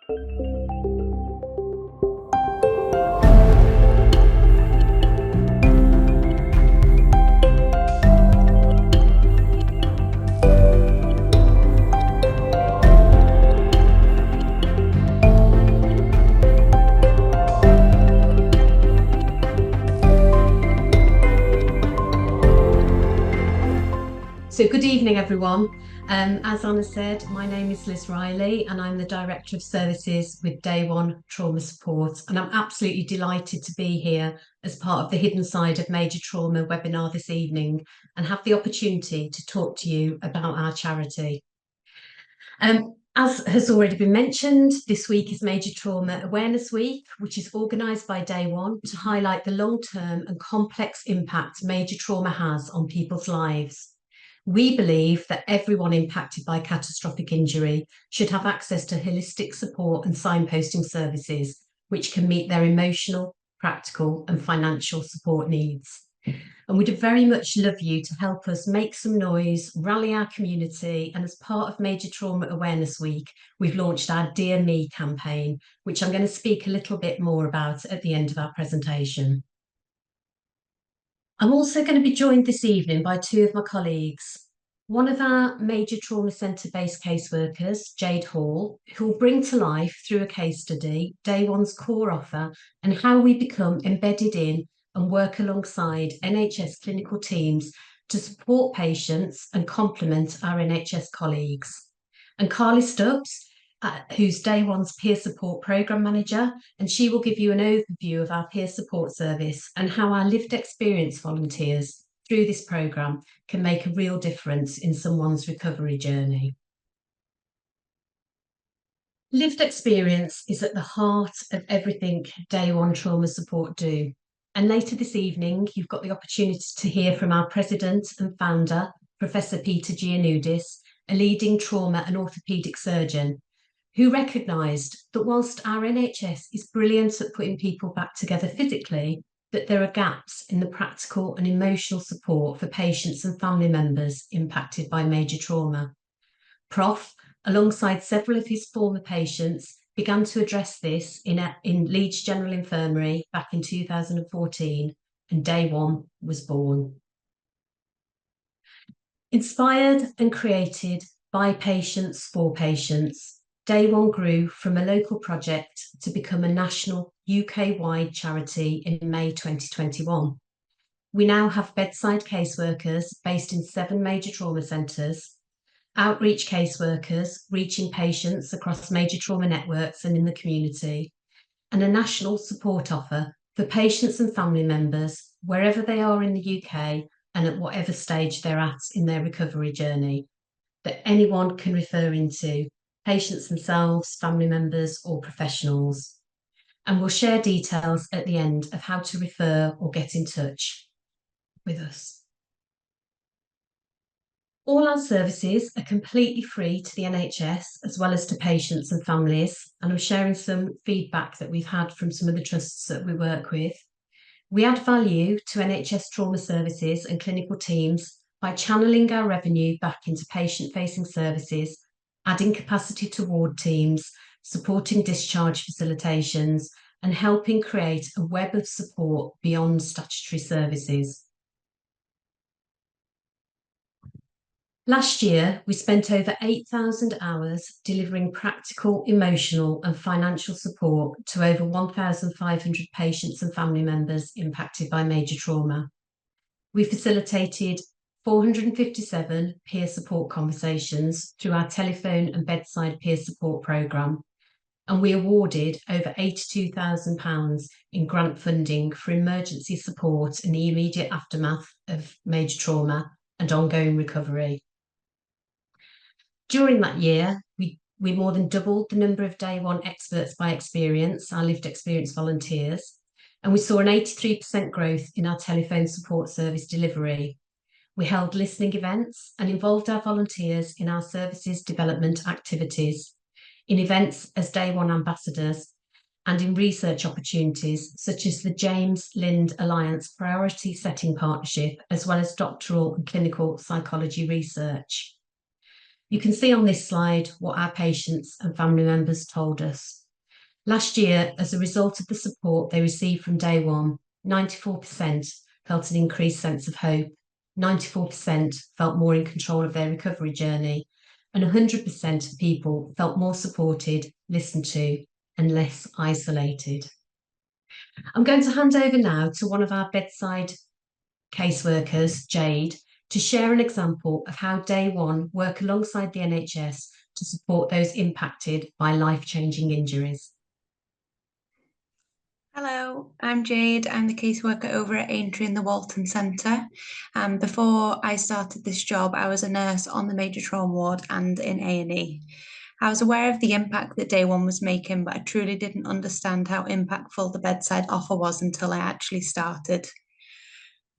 So good evening, everyone. As Anna said, my name is Ryley and I'm the Director of Services with Day One Trauma Support. And I'm absolutely delighted to be here as part of the Hidden Side of Major Trauma webinar this evening and have the opportunity to talk to you about our charity. As has already been mentioned, this week is Major Trauma Awareness Week, which is organised by Day One to highlight the long-term and complex impact major trauma has on people's lives. We believe that everyone impacted by catastrophic injury should have access to holistic support and signposting services, which can meet their emotional, practical, and financial support needs. And we'd very much love you to help us make some noise, rally our community, and as part of Major Trauma Awareness Week, we've launched our Dear Me campaign, which I'm going to speak a little bit more about at the end of our presentation. I'm also going to be joined this evening by two of my colleagues. One of our major trauma centre-based caseworkers, Jade Hall, who will bring to life through a case study Day One's core offer and how we become embedded in and work alongside NHS clinical teams to support patients and complement our NHS colleagues. And Carley Stubbs, who's Day One's Peer Support Programme Manager, and she will give you an overview of our peer support service and how our lived experience volunteers through this programme can make a real difference in someone's recovery journey. Lived experience is at the heart of everything Day One Trauma Support do. And later this evening, you've got the opportunity to hear from our President and Founder, Professor Peter Giannoudis, a leading trauma and orthopaedic surgeon, who recognised that whilst our NHS is brilliant at putting people back together physically, that there are gaps in the practical and emotional support for patients and family members impacted by major trauma. Prof, alongside several of his former patients, began to address this in Leeds General Infirmary back in 2014, and Day One was born. Inspired and created by patients for patients, Day One grew from a local project to become a national UK-wide charity in May 2021. We now have bedside caseworkers based in 7 major trauma centres, outreach caseworkers reaching patients across major trauma networks and in the community, and a national support offer for patients and family members wherever they are in the UK and at whatever stage they're at in their recovery journey, that anyone can refer into, patients themselves, family members or professionals. And we'll share details at the end of how to refer or get in touch with us. All our services are completely free to the NHS as well as to patients and families, and I'm sharing some feedback that we've had from some of the trusts that we work with. We add value to NHS trauma services and clinical teams by channeling our revenue back into patient-facing services, adding capacity to ward teams, supporting discharge facilitations, and helping create a web of support beyond statutory services. Last year, we spent over 8,000 hours delivering practical, emotional and financial support to over 1,500 patients and family members impacted by major trauma. We facilitated 457 peer support conversations through our telephone and bedside peer support programme, and we awarded over £82,000 in grant funding for emergency support in the immediate aftermath of major trauma and ongoing recovery. During that year, we more than doubled the number of Day One experts by experience, our lived experience volunteers, and we saw an 83% growth in our telephone support service delivery. We held listening events and involved our volunteers in our services development activities, in events as Day One ambassadors, and in research opportunities such as the James Lind Alliance Priority Setting Partnership, as well as doctoral and clinical psychology research. You can see on this slide what our patients and family members told us. Last year, as a result of the support they received from day one, 94% felt an increased sense of hope, 94% felt more in control of their recovery journey, and 100% of people felt more supported, listened to, and less isolated. I'm going to hand over now to one of our bedside caseworkers, Jade, to share an example of how Day One work alongside the NHS to support those impacted by life-changing injuries. Hello, I'm Jade. I'm the caseworker over at Aintree in the Walton Centre. Before I started this job, I was a nurse on the major trauma ward and in A&E. I was aware of the impact that Day One was making, but I truly didn't understand how impactful the bedside offer was until I actually started.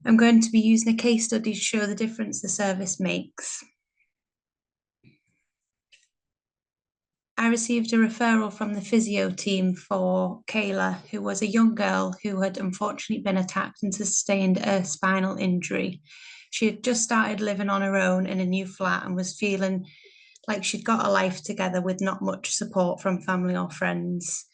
I'm going to be using a case study to show the difference the service makes. I received a referral from the physio team for Kayla, who was a young girl who had unfortunately been attacked and sustained a spinal injury. She had just started living on her own in a new flat and was feeling like she'd got a life together with not much support from family or friends.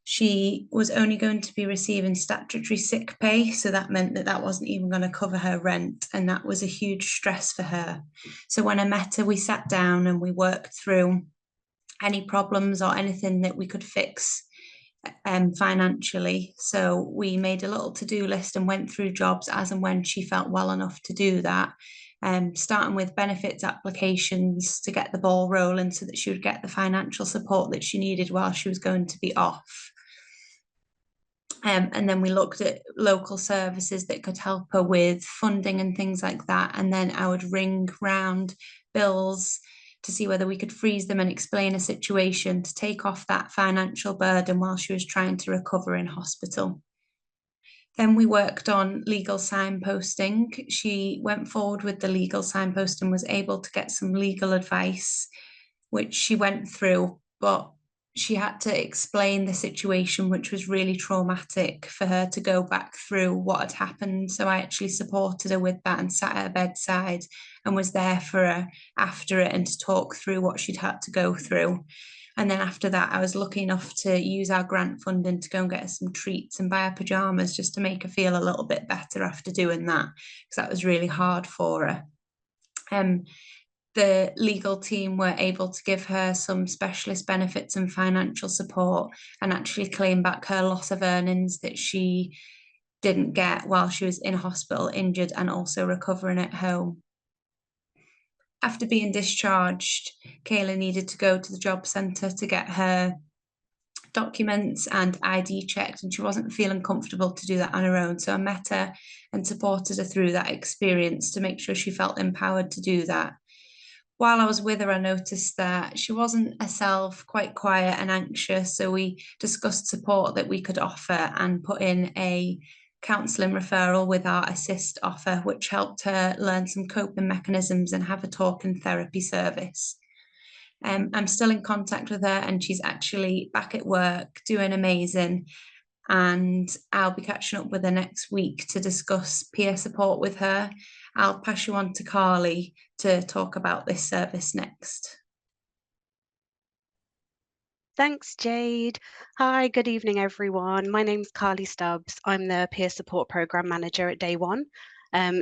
She was only going to be receiving statutory sick pay, so that meant that that wasn't even going to cover her rent, and that was a huge stress for her. So when I met her, we sat down and we worked through any problems or anything that we could fix financially. So we made a little to-do list and went through jobs as and when she felt well enough to do that. Starting with benefits applications to get the ball rolling so that she would get the financial support that she needed while she was going to be off. And then we looked at local services that could help her with funding and things like that. And then I would ring round bills to see whether we could freeze them and explain a situation to take off that financial burden while she was trying to recover in hospital. Then we worked on legal signposting. She went forward with the legal signpost and was able to get some legal advice, which she went through, but she had to explain the situation, which was really traumatic for her to go back through what had happened. So I actually supported her with that and sat at her bedside and was there for her after it and to talk through what she'd had to go through. And then after that, I was lucky enough to use our grant funding to go and get her some treats and buy her pajamas just to make her feel a little bit better after doing that, because that was really hard for her. The legal team were able to give her some specialist benefits and financial support and actually claim back her loss of earnings that she didn't get while she was in hospital injured and also recovering at home. After being discharged, Kayla needed to go to the job centre to get her documents and ID checked, and she wasn't feeling comfortable to do that on her own. So I met her and supported her through that experience to make sure she felt empowered to do that. While I was with her, I noticed that she wasn't herself, quite quiet and anxious. So we discussed support that we could offer and put in a counselling referral with our assist offer, which helped her learn some coping mechanisms and have a talk and therapy service. I'm still in contact with her and she's actually back at work doing amazing. And I'll be catching up with her next week to discuss peer support with her. I'll pass you on to Carly to talk about this service next. Thanks, Jade. Hi, good evening, everyone. My name's Carley Stubbs. I'm the Peer Support Programme Manager at Day One.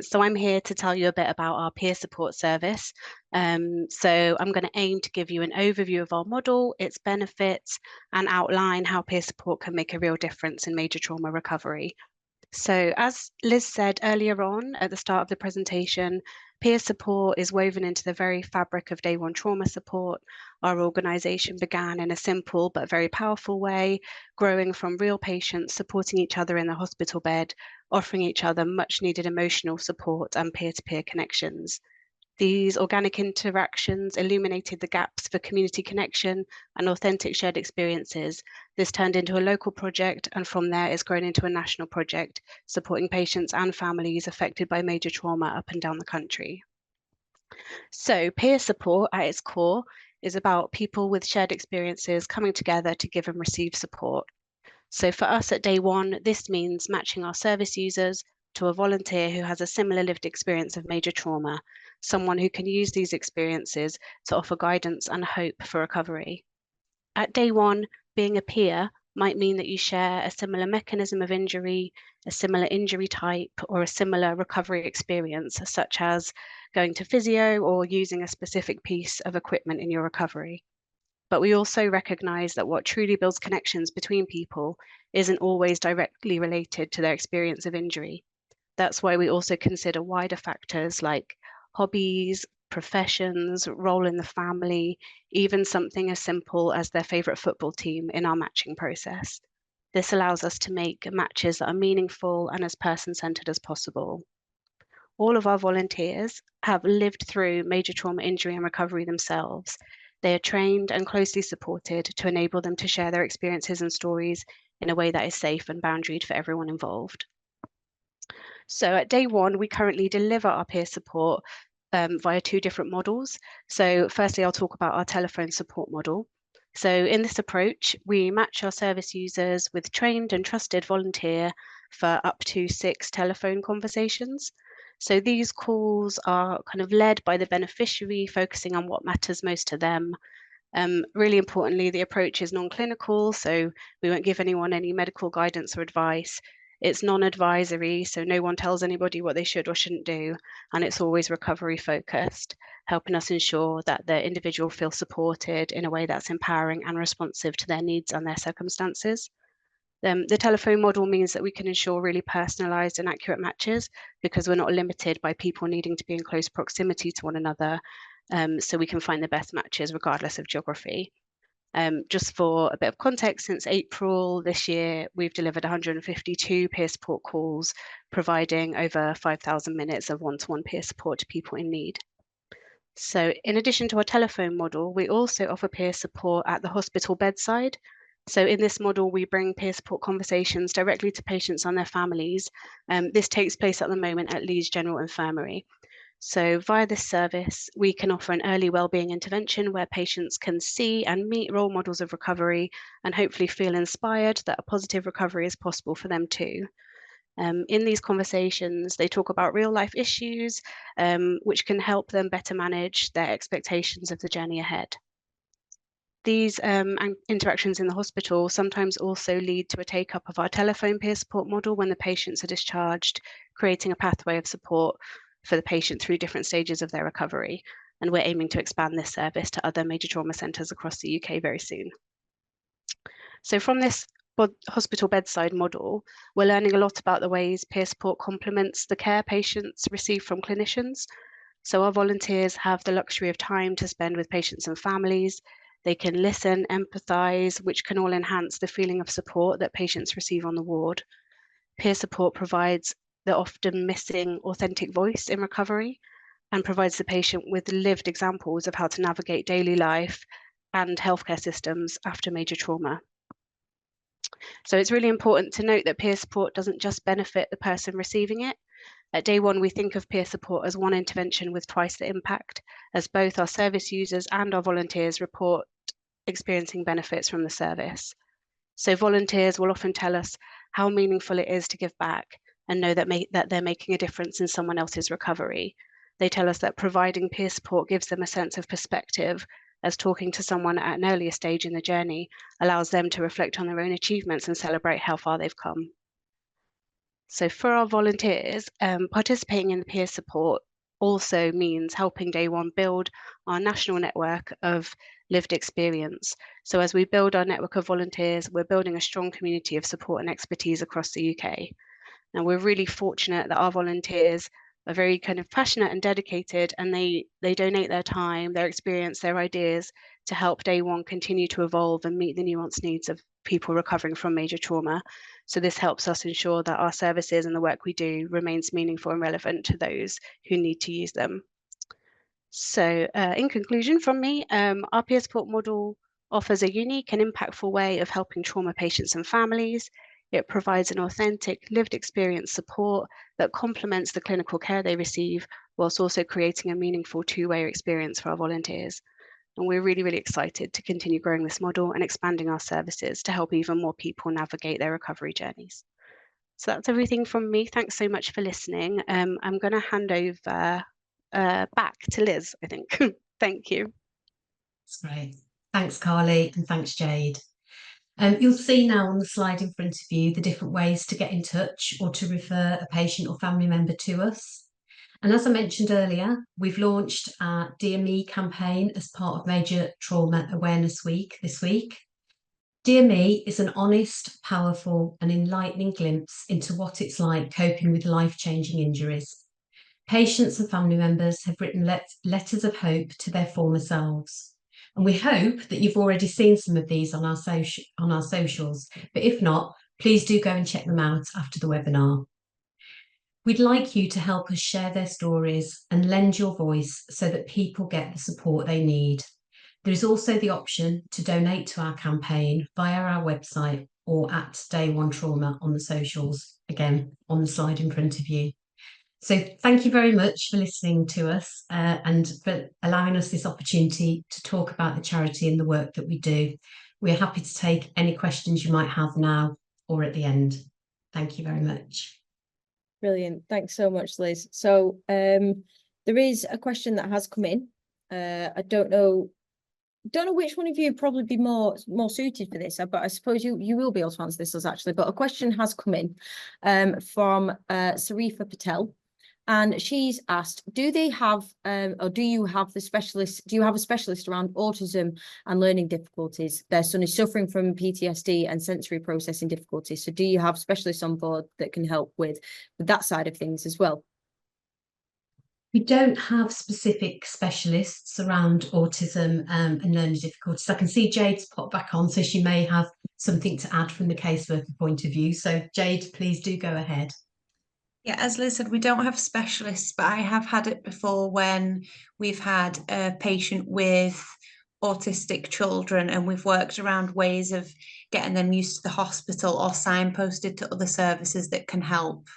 So I'm here to tell you a bit about our peer support service. So I'm going to aim to give you an overview of our model, its benefits, and outline how peer support can make a real difference in major trauma recovery. So as Liz said earlier on at the start of the presentation, peer support is woven into the very fabric of Day One trauma support. Our organisation began in a simple but very powerful way, growing from real patients supporting each other in the hospital bed, offering each other much needed emotional support and peer-to-peer connections. These organic interactions illuminated the gaps for community connection and authentic shared experiences. This turned into a local project, and from there it's grown into a national project, supporting patients and families affected by major trauma up and down the country. So peer support at its core is about people with shared experiences coming together to give and receive support. So for us at Day One, this means matching our service users to a volunteer who has a similar lived experience of major trauma. someone who can use these experiences to offer guidance and hope for recovery. At day one, being a peer might mean that you share a similar mechanism of injury, a similar injury type, or a similar recovery experience, such as going to physio or using a specific piece of equipment in your recovery. But we also recognize that what truly builds connections between people isn't always directly related to their experience of injury. That's why we also consider wider factors like hobbies, professions, role in the family, even something as simple as their favorite football team in our matching process. This allows us to make matches that are meaningful and as person-centered as possible. All of our volunteers have lived through major trauma injury and recovery themselves. They are trained and closely supported to enable them to share their experiences and stories in a way that is safe and boundaried for everyone involved. So at day one, we currently deliver our peer support via two different models. So firstly, I'll talk about our telephone support model. So in this approach, we match our service users with trained and trusted volunteer for up to 6 telephone conversations. So these calls are kind of led by the beneficiary, focusing on what matters most to them. Really importantly, the approach is non-clinical, so we won't give anyone any medical guidance or advice. It's non-advisory, so no one tells anybody what they should or shouldn't do, and it's always recovery focused, helping us ensure that the individual feels supported in a way that's empowering and responsive to their needs and their circumstances. The telephone model means that we can ensure really personalised and accurate matches because we're not limited by people needing to be in close proximity to one another, so we can find the best matches regardless of geography. Just for a bit of context, since April this year, we've delivered 152 peer support calls, providing over 5,000 minutes of one-to-one peer support to people in need. So in addition to our telephone model, we also offer peer support at the hospital bedside. So in this model, we bring peer support conversations directly to patients and their families. This takes place at the moment at Leeds General Infirmary. So via this service, we can offer an early wellbeing intervention where patients can see and meet role models of recovery and hopefully feel inspired that a positive recovery is possible for them too. In these conversations, they talk about real life issues, which can help them better manage their expectations of the journey ahead. These interactions in the hospital sometimes also lead to a take-up of our telephone peer support model when the patients are discharged, creating a pathway of support for the patient through different stages of their recovery. And we're aiming to expand this service to other major trauma centres across the UK very soon. So from this hospital bedside model, we're learning a lot about the ways peer support complements the care patients receive from clinicians. So our volunteers have the luxury of time to spend with patients and families. They can listen, empathise, which can all enhance the feeling of support that patients receive on the ward. Peer support provides the often missing authentic voice in recovery and provides the patient with lived examples of how to navigate daily life and healthcare systems after major trauma. So it's really important to note that peer support doesn't just benefit the person receiving it. At day one, we think of peer support as one intervention with twice the impact, as both our service users and our volunteers report experiencing benefits from the service. So volunteers will often tell us how meaningful it is to give back and know that they're making a difference in someone else's recovery. They tell us that providing peer support gives them a sense of perspective, as talking to someone at an earlier stage in the journey allows them to reflect on their own achievements and celebrate how far they've come. So for our volunteers, participating in the peer support also means helping Day One build our national network of lived experience. So as we build our network of volunteers, we're building a strong community of support and expertise across the UK. And we're really fortunate that our volunteers are very kind of passionate and dedicated, and they donate their time, their experience, their ideas to help Day One continue to evolve and meet the nuanced needs of people recovering from major trauma. So this helps us ensure that our services and the work we do remains meaningful and relevant to those who need to use them. So in conclusion from me, our peer support model offers a unique and impactful way of helping trauma patients and families. It provides an authentic lived experience support that complements the clinical care they receive, whilst also creating a meaningful two-way experience for our volunteers. And we're really, really excited to continue growing this model and expanding our services to help even more people navigate their recovery journeys. So that's everything from me. Thanks so much for listening. I'm going to hand over back to Liz, I think. Thank you. That's great. Thanks, Carly, and thanks, Jade. You'll see now on the slide in front of you the different ways to get in touch or to refer a patient or family member to us. And as I mentioned earlier, we've launched our Dear Me campaign as part of Major Trauma Awareness Week this week. Dear Me is an honest, powerful, and enlightening glimpse into what it's like coping with life-changing injuries. Patients and family members have written letters of hope to their former selves. And we hope that you've already seen some of these on our socials, but if not, please do go and check them out after the webinar. We'd like you to help us share their stories and lend your voice so that people get the support they need. There is also the option to donate to our campaign via our website or at Day One Trauma on the socials, again, on the slide in front of you. So thank you very much for listening to us and for allowing us this opportunity to talk about the charity and the work that we do. We're happy to take any questions you might have now or at the end. Thank you very much. Brilliant. Thanks so much, Liz. So there is a question that has come in. I don't know which one of you would probably be more suited for this, but I suppose you will be able to answer this, Liz, actually. But a question has come in from Sarifa Patel. And she's asked, do they have, or do you have a specialist around autism and learning difficulties? Their son is suffering from PTSD and sensory processing difficulties. So do you have specialists on board that can help with that side of things as well? We don't have specific specialists around autism and learning difficulties. I can see Jade's popped back on, so she may have something to add from the caseworker point of view. So Jade, please do go ahead. Yeah, as Liz said, we don't have specialists, but I have had it before when we've had a patient with autistic children and we've worked around ways of getting them used to the hospital or signposted to other services that can help.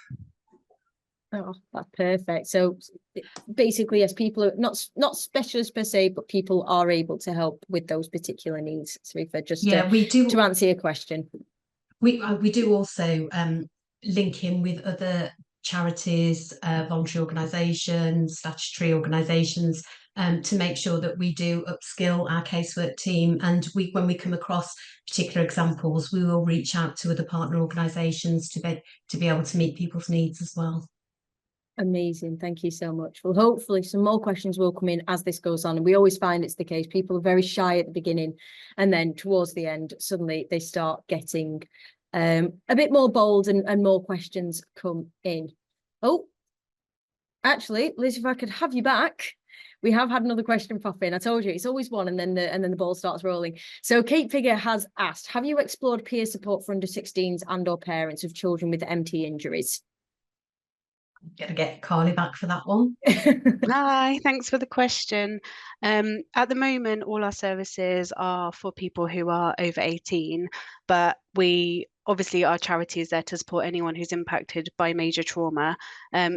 Oh, that's perfect. So basically, yes, people are not specialists per se, but people are able to help with those particular needs. Sarifa, just we do, to answer your question. We do also link in with other charities, voluntary organisations, statutory organisations, to make sure that we do upskill our casework team. And when we come across particular examples, we will reach out to other partner organisations to be able to meet people's needs as well. Amazing. Thank you so much. Well, hopefully some more questions will come in as this goes on. And we always find it's the case. People are very shy at the beginning, and then towards the end, suddenly they start getting a bit more bold and more questions come in. Oh, actually, Liz, if I could have you back. We have had another question pop in. I told you, it's always one and then the ball starts rolling. So Kate Figure has asked, have you explored peer support for under 16s and or parents of children with MT injuries? Gonna get Carly back for that one. Hi, thanks for the question. At the moment, all our services are for people who are over 18, but obviously our charity is there to support anyone who's impacted by major trauma.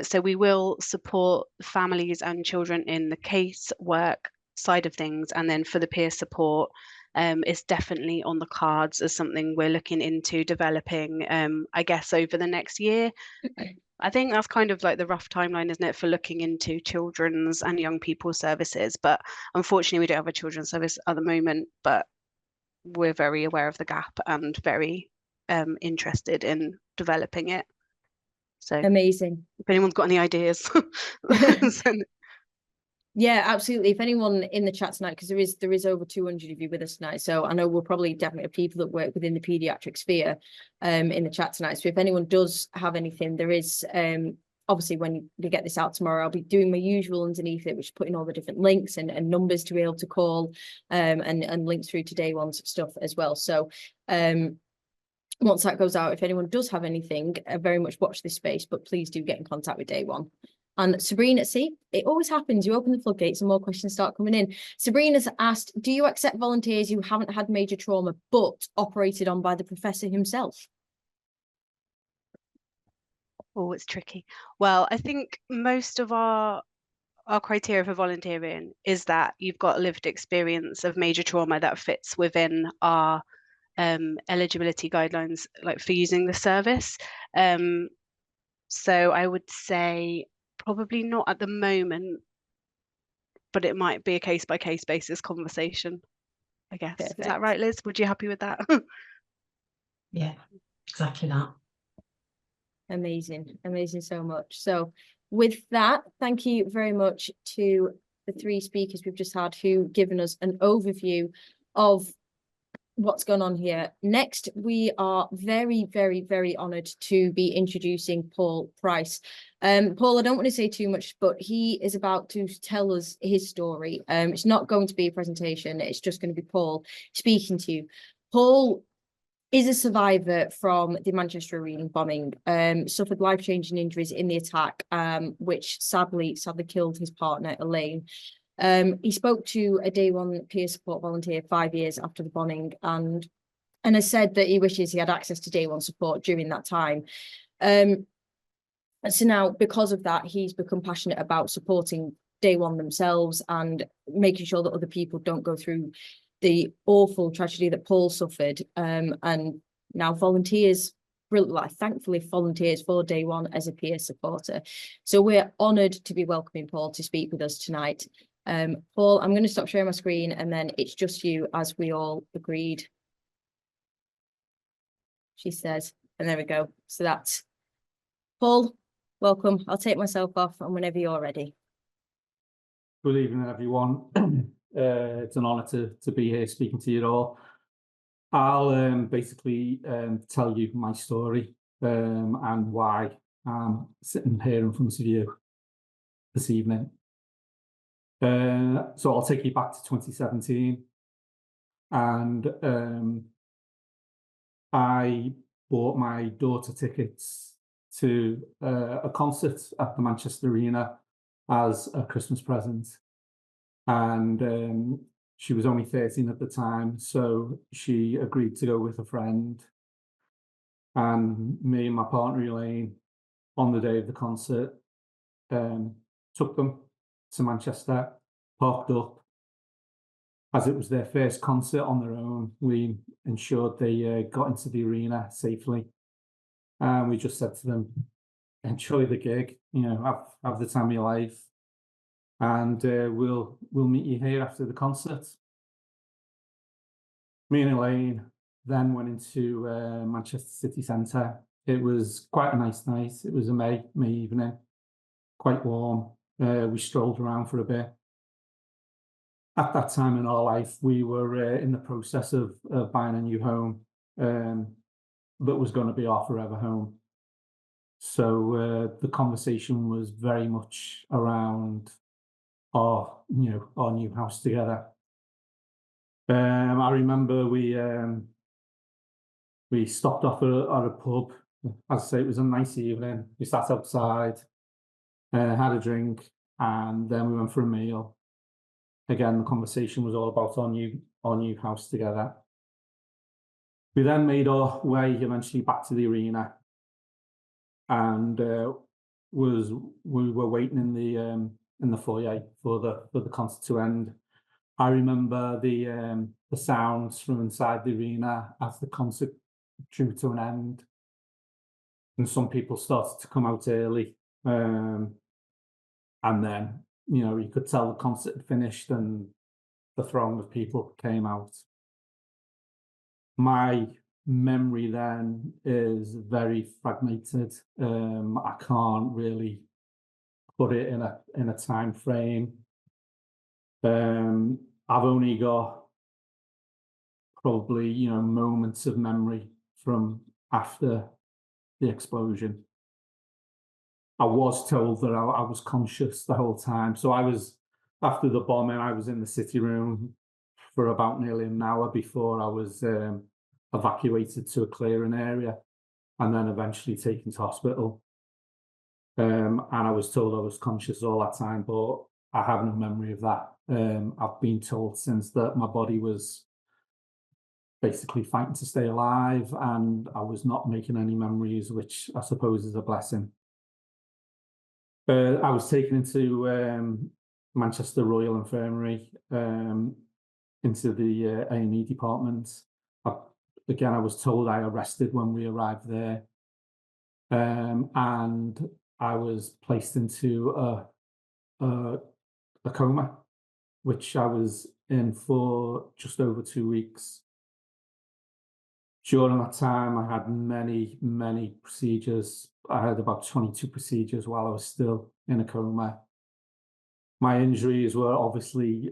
So we will support families and children in the casework side of things, and then for the peer support, is definitely on the cards as something we're looking into developing, I guess, over the next year. I think that's kind of like the rough timeline, isn't it, for looking into children's and young people's services. But unfortunately, we don't have a children's service at the moment, but we're very aware of the gap and very interested in developing it. So amazing. If anyone's got any ideas. Yeah, absolutely. If anyone in the chat tonight, because there is over 200 of you with us tonight, so I know we'll probably definitely have people that work within the paediatric sphere in the chat tonight. So if anyone does have anything, there is obviously when we get this out tomorrow, I'll be doing my usual underneath it, which is putting all the different links and numbers to be able to call and links through to Day One's stuff as well. So once that goes out, if anyone does have anything, very much watch this space, but please do get in contact with Day One. And Sabrina, see, it always happens. You open the floodgates and more questions start coming in. Sabrina's asked, do you accept volunteers who haven't had major trauma but operated on by the professor himself? Oh, it's tricky. Well, I think most of our criteria for volunteering is that you've got a lived experience of major trauma that fits within our eligibility guidelines, like for using the service. So I would say probably not at the moment, but it might be a case-by-case basis conversation, I guess. Perfect. Is that right, Liz? Would you happy with that? Yeah, exactly that. Amazing, amazing so much. So with that, thank you very much to the three speakers we've just had who've given us an overview of what's going on here. Next, we are very, very, very honoured to be introducing Paul Price. Paul, I don't want to say too much, but he is about to tell us his story. It's not going to be a presentation, it's just going to be Paul speaking to you. Paul is a survivor from the Manchester Arena bombing, suffered life-changing injuries in the attack, which sadly killed his partner, Elaine. He spoke to a Day One peer support volunteer 5 years after the bombing and has said that he wishes he had access to Day One support during that time. So now, because of that, he's become passionate about supporting Day One themselves and making sure that other people don't go through the awful tragedy that Paul suffered, and now volunteers, thankfully volunteers for Day One as a peer supporter. So we're honoured to be welcoming Paul to speak with us tonight. Paul, I'm going to stop sharing my screen and then it's just you, as we all agreed, she says, and there we go. So that's Paul, welcome. I'll take myself off and whenever you're ready. Good evening, everyone. It's an honour to be here speaking to you all. I'll basically tell you my story and why I'm sitting here in front of you this evening. So I'll take you back to 2017, and I bought my daughter tickets to a concert at the Manchester Arena as a Christmas present. And she was only 13 at the time, so she agreed to go with a friend. And me and my partner Elaine, on the day of the concert, took them to Manchester, parked up. As it was their first concert on their own, we ensured they got into the arena safely. And we just said to them, enjoy the gig, you know, have the time of your life. And we'll meet you here after the concert. Me and Elaine then went into Manchester city centre. It was quite a nice night. It was a May evening, quite warm. We strolled around for a bit. At that time in our life, we were in the process of buying a new home that was going to be our forever home. So the conversation was very much around our new house together. I remember we stopped off at a pub. As I say, it was a nice evening. We sat outside, had a drink, and then we went for a meal. Again, the conversation was all about our new house together. We then made our way eventually back to the arena, and we were waiting in the foyer for the concert to end. I remember the sounds from inside the arena as the concert drew to an end, and some people started to come out early, and then you could tell the concert had finished and the throng of people came out. My memory then is very fragmented. I can't really put it in a time frame. I've only got probably moments of memory from after the explosion. I was told that I was conscious the whole time. So after the bombing, I was in the city room for about nearly an hour before I was evacuated to a clearing area and then eventually taken to hospital. And I was told I was conscious all that time, but I have no memory of that. I've been told since that my body was basically fighting to stay alive and I was not making any memories, which I suppose is a blessing. I was taken into Manchester Royal Infirmary, into the A&E department. Again, I was told I arrested when we arrived there, and I was placed into a coma which I was in for just over 2 weeks. During that time, I had many, many procedures. I had about 22 procedures while I was still in a coma. My injuries were obviously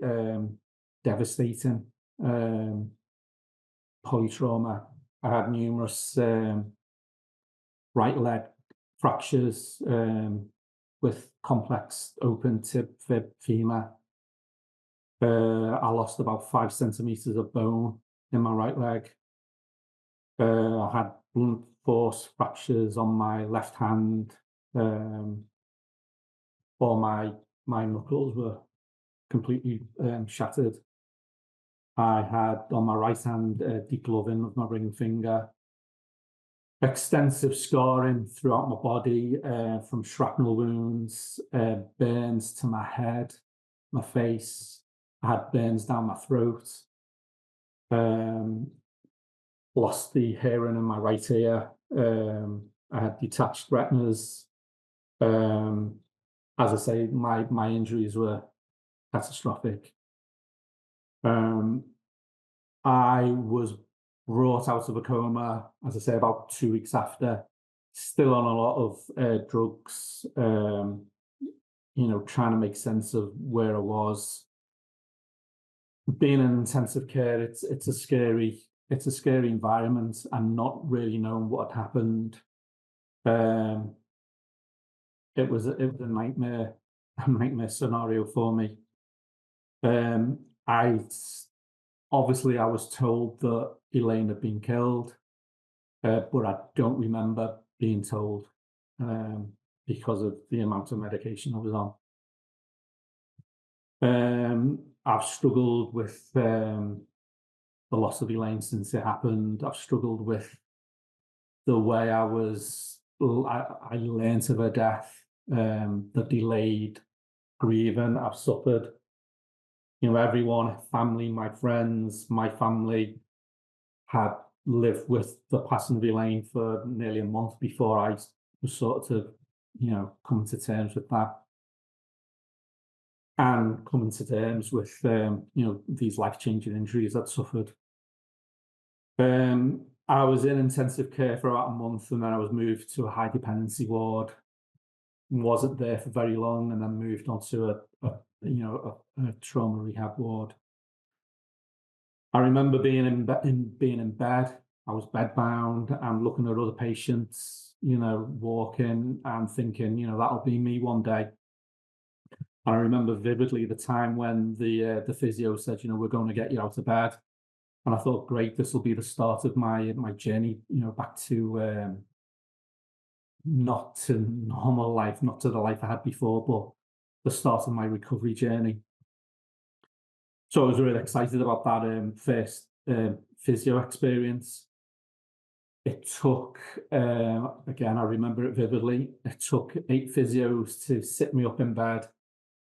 devastating, polytrauma. I had numerous right leg fractures with complex open tib fib femur. I lost about 5 centimeters of bone in my right leg. I had blunt force fractures on my left hand. All my knuckles were completely shattered. I had on my right hand degloving of my ring finger. Extensive scarring throughout my body, from shrapnel wounds, burns to my head, my face. I had burns down my throat. Lost the hearing in my right ear. I had detached retinas. As I say, my injuries were catastrophic. I was brought out of a coma, as I say, about 2 weeks after, still on a lot of drugs, trying to make sense of where I was. Being in intensive care, it's a scary environment, and not really knowing what had happened. It was a nightmare scenario for me. I was told that Elaine had been killed, but I don't remember being told because of the amount of medication I was on. I've struggled with the loss of Elaine since it happened. I've struggled with the way I learned of her death, the delayed grieving I've suffered. Everyone, family, my friends, my family had lived with the passing of Elaine for nearly a month before I was sort of, coming to terms with that. And coming to terms with, these life-changing injuries I'd suffered. I was in intensive care for about a month, and then I was moved to a high dependency ward. Wasn't there for very long, and then moved on to a trauma rehab ward. I remember being in bed. I was bedbound and looking at other patients, walking and thinking, that'll be me one day. And I remember vividly the time when the physio said, we're going to get you out of bed. And I thought, great, this will be the start of my journey, back to not to normal life, not to the life I had before, but the start of my recovery journey. So I was really excited about that first physio experience. It took, again, I remember it vividly, it took 8 physios to sit me up in bed,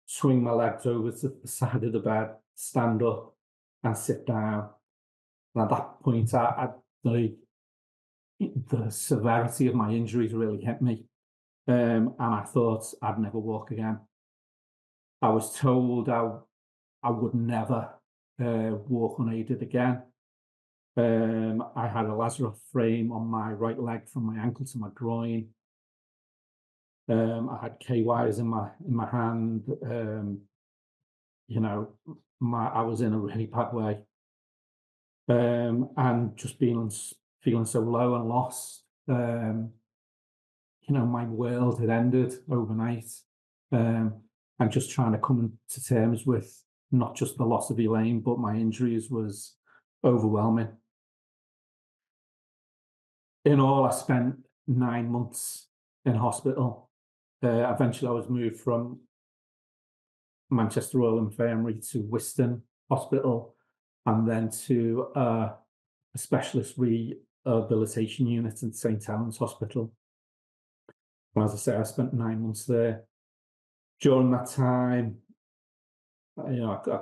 swing my legs over to the side of the bed, stand up and sit down. And at that point, the severity of my injuries really hit me. And I thought I'd never walk again. I was told I would never walk unaided again. I had a Lazarus frame on my right leg from my ankle to my groin. I had K-wires in my hand. I was in a really bad way. And just feeling so low and lost. My world had ended overnight. And just trying to come to terms with not just the loss of Elaine, but my injuries was overwhelming. In all, I spent 9 months in hospital. Eventually, I was moved from Manchester Royal Infirmary to Wiston Hospital, and then to a specialist rehabilitation unit in St Helens Hospital. And as I say, I spent 9 months there. During that time, I could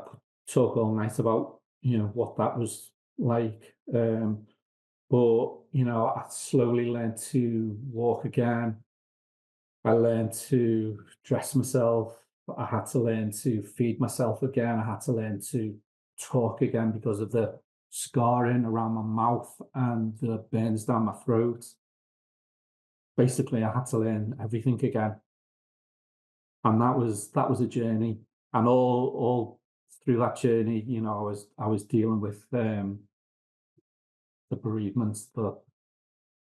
talk all night about what that was like, but I slowly learned to walk again. I learned to dress myself. I had to learn to feed myself again. I had to learn to talk again because of the scarring around my mouth and the burns down my throat. Basically, I had to learn everything again. And that was a journey. And all through that journey, you know, I was dealing with the bereavements, the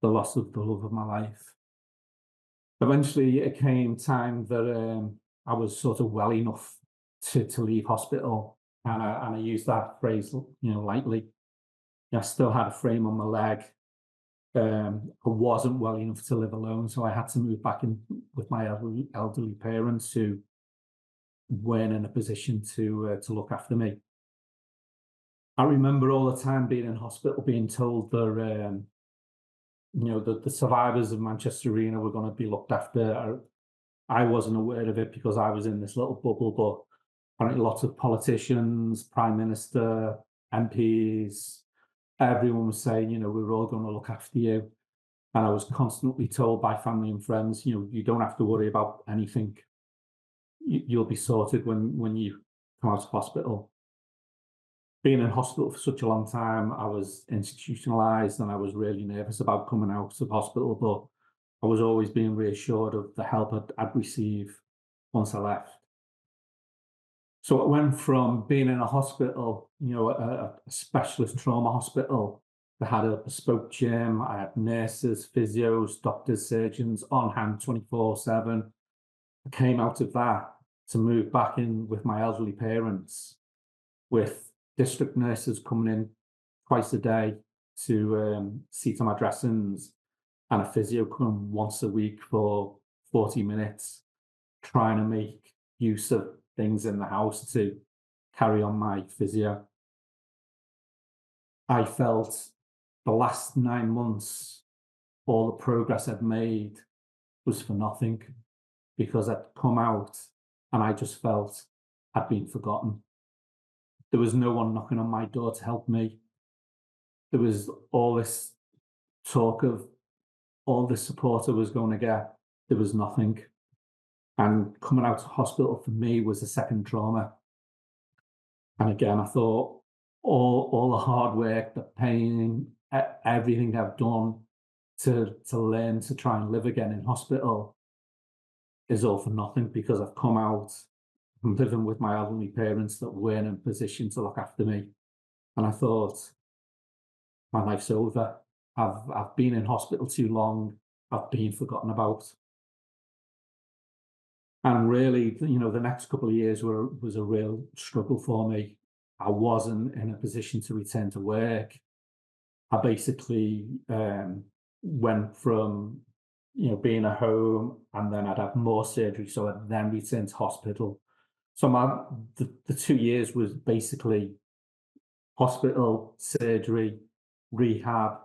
loss of the love of my life. Eventually, it came time that I was sort of well enough to leave hospital, and I use that phrase, you know, lightly. I still had a frame on my leg. I wasn't well enough to live alone, so I had to move back in with my elderly parents who weren't in a position to look after me. I remember all the time being in hospital, being told that you know, the survivors of Manchester Arena were going to be looked after. I wasn't aware of it because I was in this little bubble, but apparently lots of politicians, Prime Minister, MPs, everyone was saying, you know, we're all going to look after you. And I was constantly told by family and friends, you know, you don't have to worry about anything. You'll be sorted when you come out of hospital. Being in hospital for such a long time, I was institutionalized and I was really nervous about coming out of hospital, but I was always being reassured of the help I'd receive once I left. So it went from being in a hospital, you know, a specialist trauma hospital that had a bespoke gym. I had nurses, physios, doctors, surgeons on hand 24/7. I came out of that to move back in with my elderly parents, with district nurses coming in twice a day to see to my dressings, and a physio coming once a week for 40 minutes, trying to make use of things in the house to carry on my physio. I felt the last 9 months, all the progress I'd made was for nothing, because I'd come out and I just felt I'd been forgotten. There was no one knocking on my door to help me. There was all this talk of all the support I was going to get. There was nothing. And coming out of hospital for me was a second trauma. And again, I thought all the hard work, the pain, everything I've done to learn to try and live again in hospital is all for nothing, because I've come out from living with my elderly parents that weren't in a position to look after me. And I thought, my life's over. I've been in hospital too long. I've been forgotten about. And really, you know, the next couple of years was a real struggle for me. I wasn't in a position to return to work. I basically went from, you know, being at home, and then I'd have more surgery, so I'd then return to hospital. So the 2 years was basically hospital, surgery, rehab,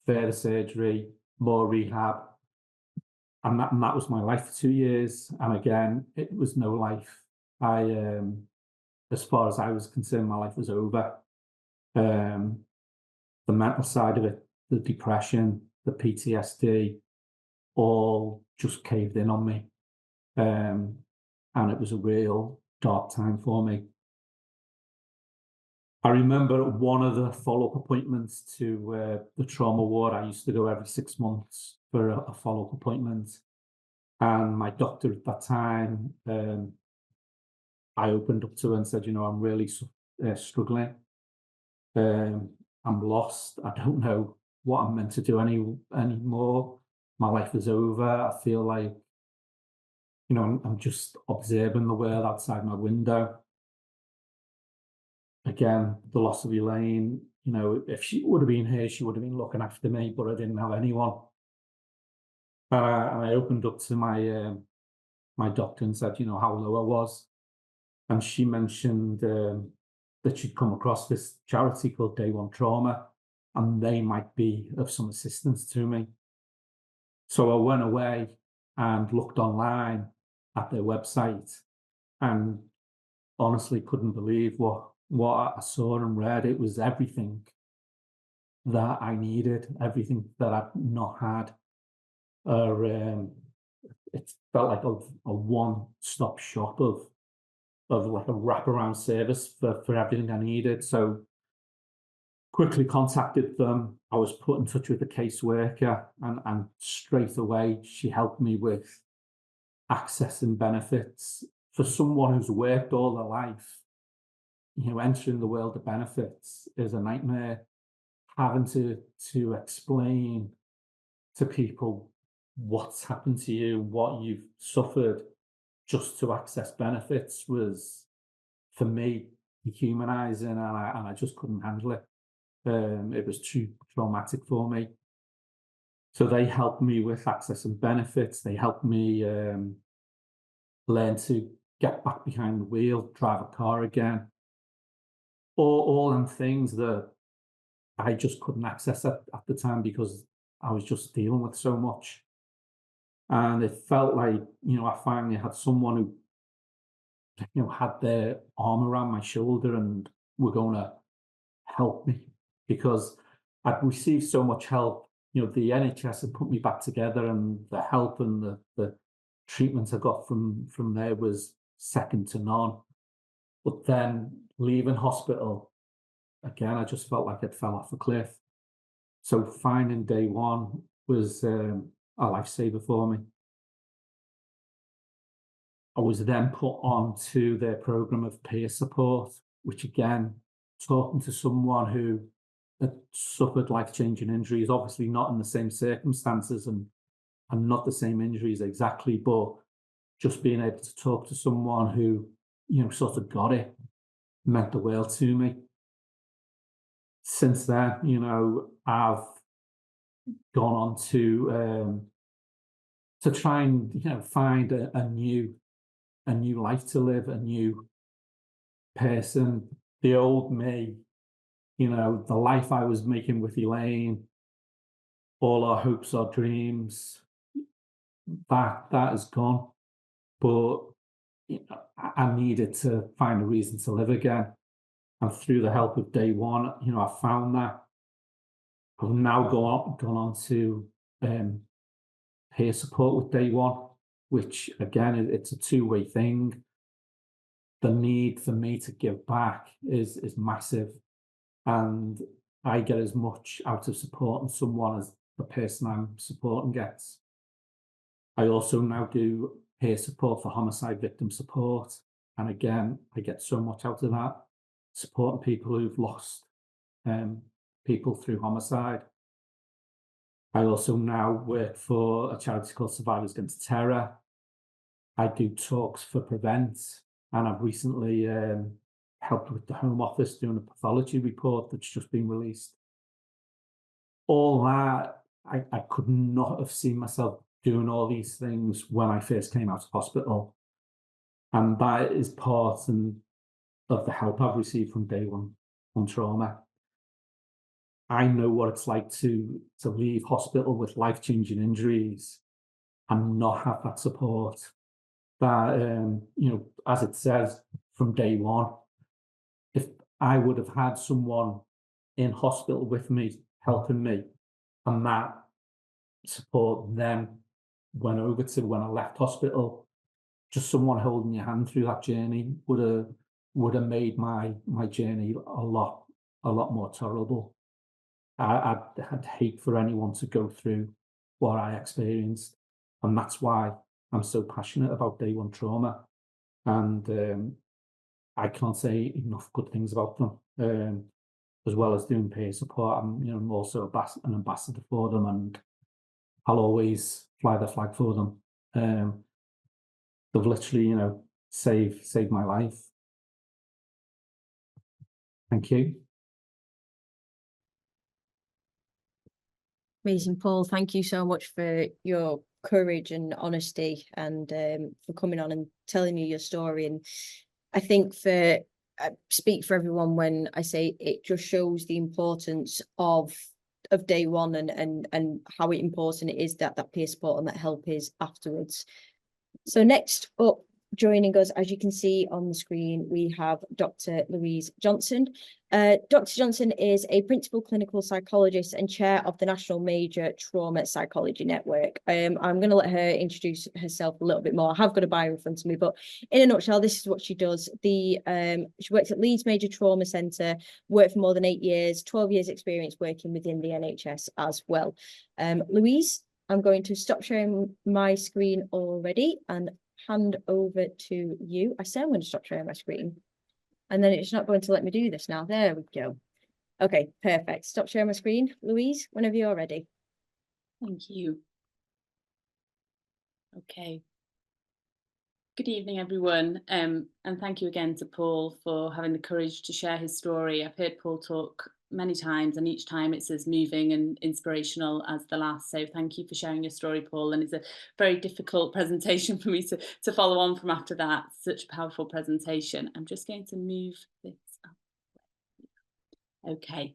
further surgery, more rehab. And that was my life for 2 years. And again, it was no life. As far as I was concerned, my life was over. The mental side of it, the depression, the PTSD, all just caved in on me. And it was a real dark time for me. I remember one of the follow-up appointments to the trauma ward. I used to go every 6 months for a follow-up appointment. And my doctor at that time, I opened up to her and said, you know, I'm really struggling. I'm lost. I don't know what I'm meant to do anymore. My life is over. I feel like, you know, I'm just observing the world outside my window. Again, the loss of Elaine, you know, if she would have been here, she would have been looking after me, but I didn't have anyone. And I opened up to my my doctor and said, you know, how low I was. And she mentioned that she'd come across this charity called Day One Trauma, and they might be of some assistance to me. So I went away and looked online at their website, and honestly couldn't believe what I saw and read. It was everything that I needed, everything that I'd not had. It felt like a one-stop shop of like a wraparound service for everything I needed. So quickly contacted them. I was put in touch with a caseworker, and straight away she helped me with accessing benefits. For someone who's worked all their life, entering the world of benefits is a nightmare. Having to explain to people what's happened to you, what you've suffered, just to access benefits was, for me, dehumanizing, and I just couldn't handle it. It was too traumatic for me. So they helped me with accessing benefits. They helped me learn to get back behind the wheel, drive a car again. All them things that I just couldn't access at the time because I was just dealing with so much. And it felt like, I finally had someone who, had their arm around my shoulder and were going to help me, because I'd received so much help. The NHS had put me back together, and the help and the treatment I got from there was second to none. But then leaving hospital, again, I just felt like it fell off a cliff. So finding Day One was a lifesaver for me. I was then put on to their program of peer support, which again, talking to someone who had suffered life-changing injuries, obviously not in the same circumstances and not the same injuries exactly, but just being able to talk to someone who, sort of got it, meant the world to me. Since then, I've gone on to try and, find a new life to live, a new person. The old me, the life I was making with Elaine, all our hopes, our dreams, that is gone. But I needed to find a reason to live again. And through the help of Day One, I found that. I've now gone on to peer support with Day One, which again, it's a two-way thing. The need for me to give back is massive, and I get as much out of supporting someone as the person I'm supporting gets. I also now do peer support for homicide victim support, and again, I get so much out of that, supporting people who've lost people through homicide. I also now work for a charity called Survivors Against Terror. I do talks for Prevent, and I've recently helped with the Home Office doing a pathology report that's just been released. All that, I could not have seen myself doing all these things when I first came out of hospital. And that is part of the help I've received from Day One on trauma. I know what it's like to leave hospital with life-changing injuries and not have that support. That, as it says from Day One, if I would have had someone in hospital with me, helping me, and that support then went over to when I left hospital, just someone holding your hand through that journey would have made my journey a lot more tolerable. I'd hate for anyone to go through what I experienced, and that's why I'm so passionate about Day One trauma, and I can't say enough good things about them. As well as doing peer support, I'm also an ambassador for them, and I'll always fly the flag for them. They've literally, saved my life. Thank you. Amazing, Paul. Thank you so much for your courage and honesty, and for coming on and telling me your story. And I think I speak for everyone when I say it just shows the importance of Day One and how important it is that peer support and that help is afterwards. So next up, joining us, as you can see on the screen, we have Dr. Louise Johnson. Dr. Johnson is a principal clinical psychologist and chair of the National Major Trauma Psychology Network. I'm going to let her introduce herself a little bit more. I have got a bio in front of me, but in a nutshell, this is what she does. She works at Leeds Major Trauma Centre, worked for more than 8 years, 12 years experience working within the NHS as well. Louise, I'm going to stop sharing my screen already and hand over to you. I say I'm going to stop sharing my screen, and then it's not going to let me do this now. There we go. Okay, perfect. Stop sharing my screen. Louise, whenever you're ready. Thank you. Okay. Good evening, everyone, and thank you again to Paul for having the courage to share his story. I've heard Paul talk many times, and each time it's as moving and inspirational as the last. So thank you for sharing your story, Paul. And it's a very difficult presentation for me to follow on from after that. Such a powerful presentation. I'm just going to move this up. Okay.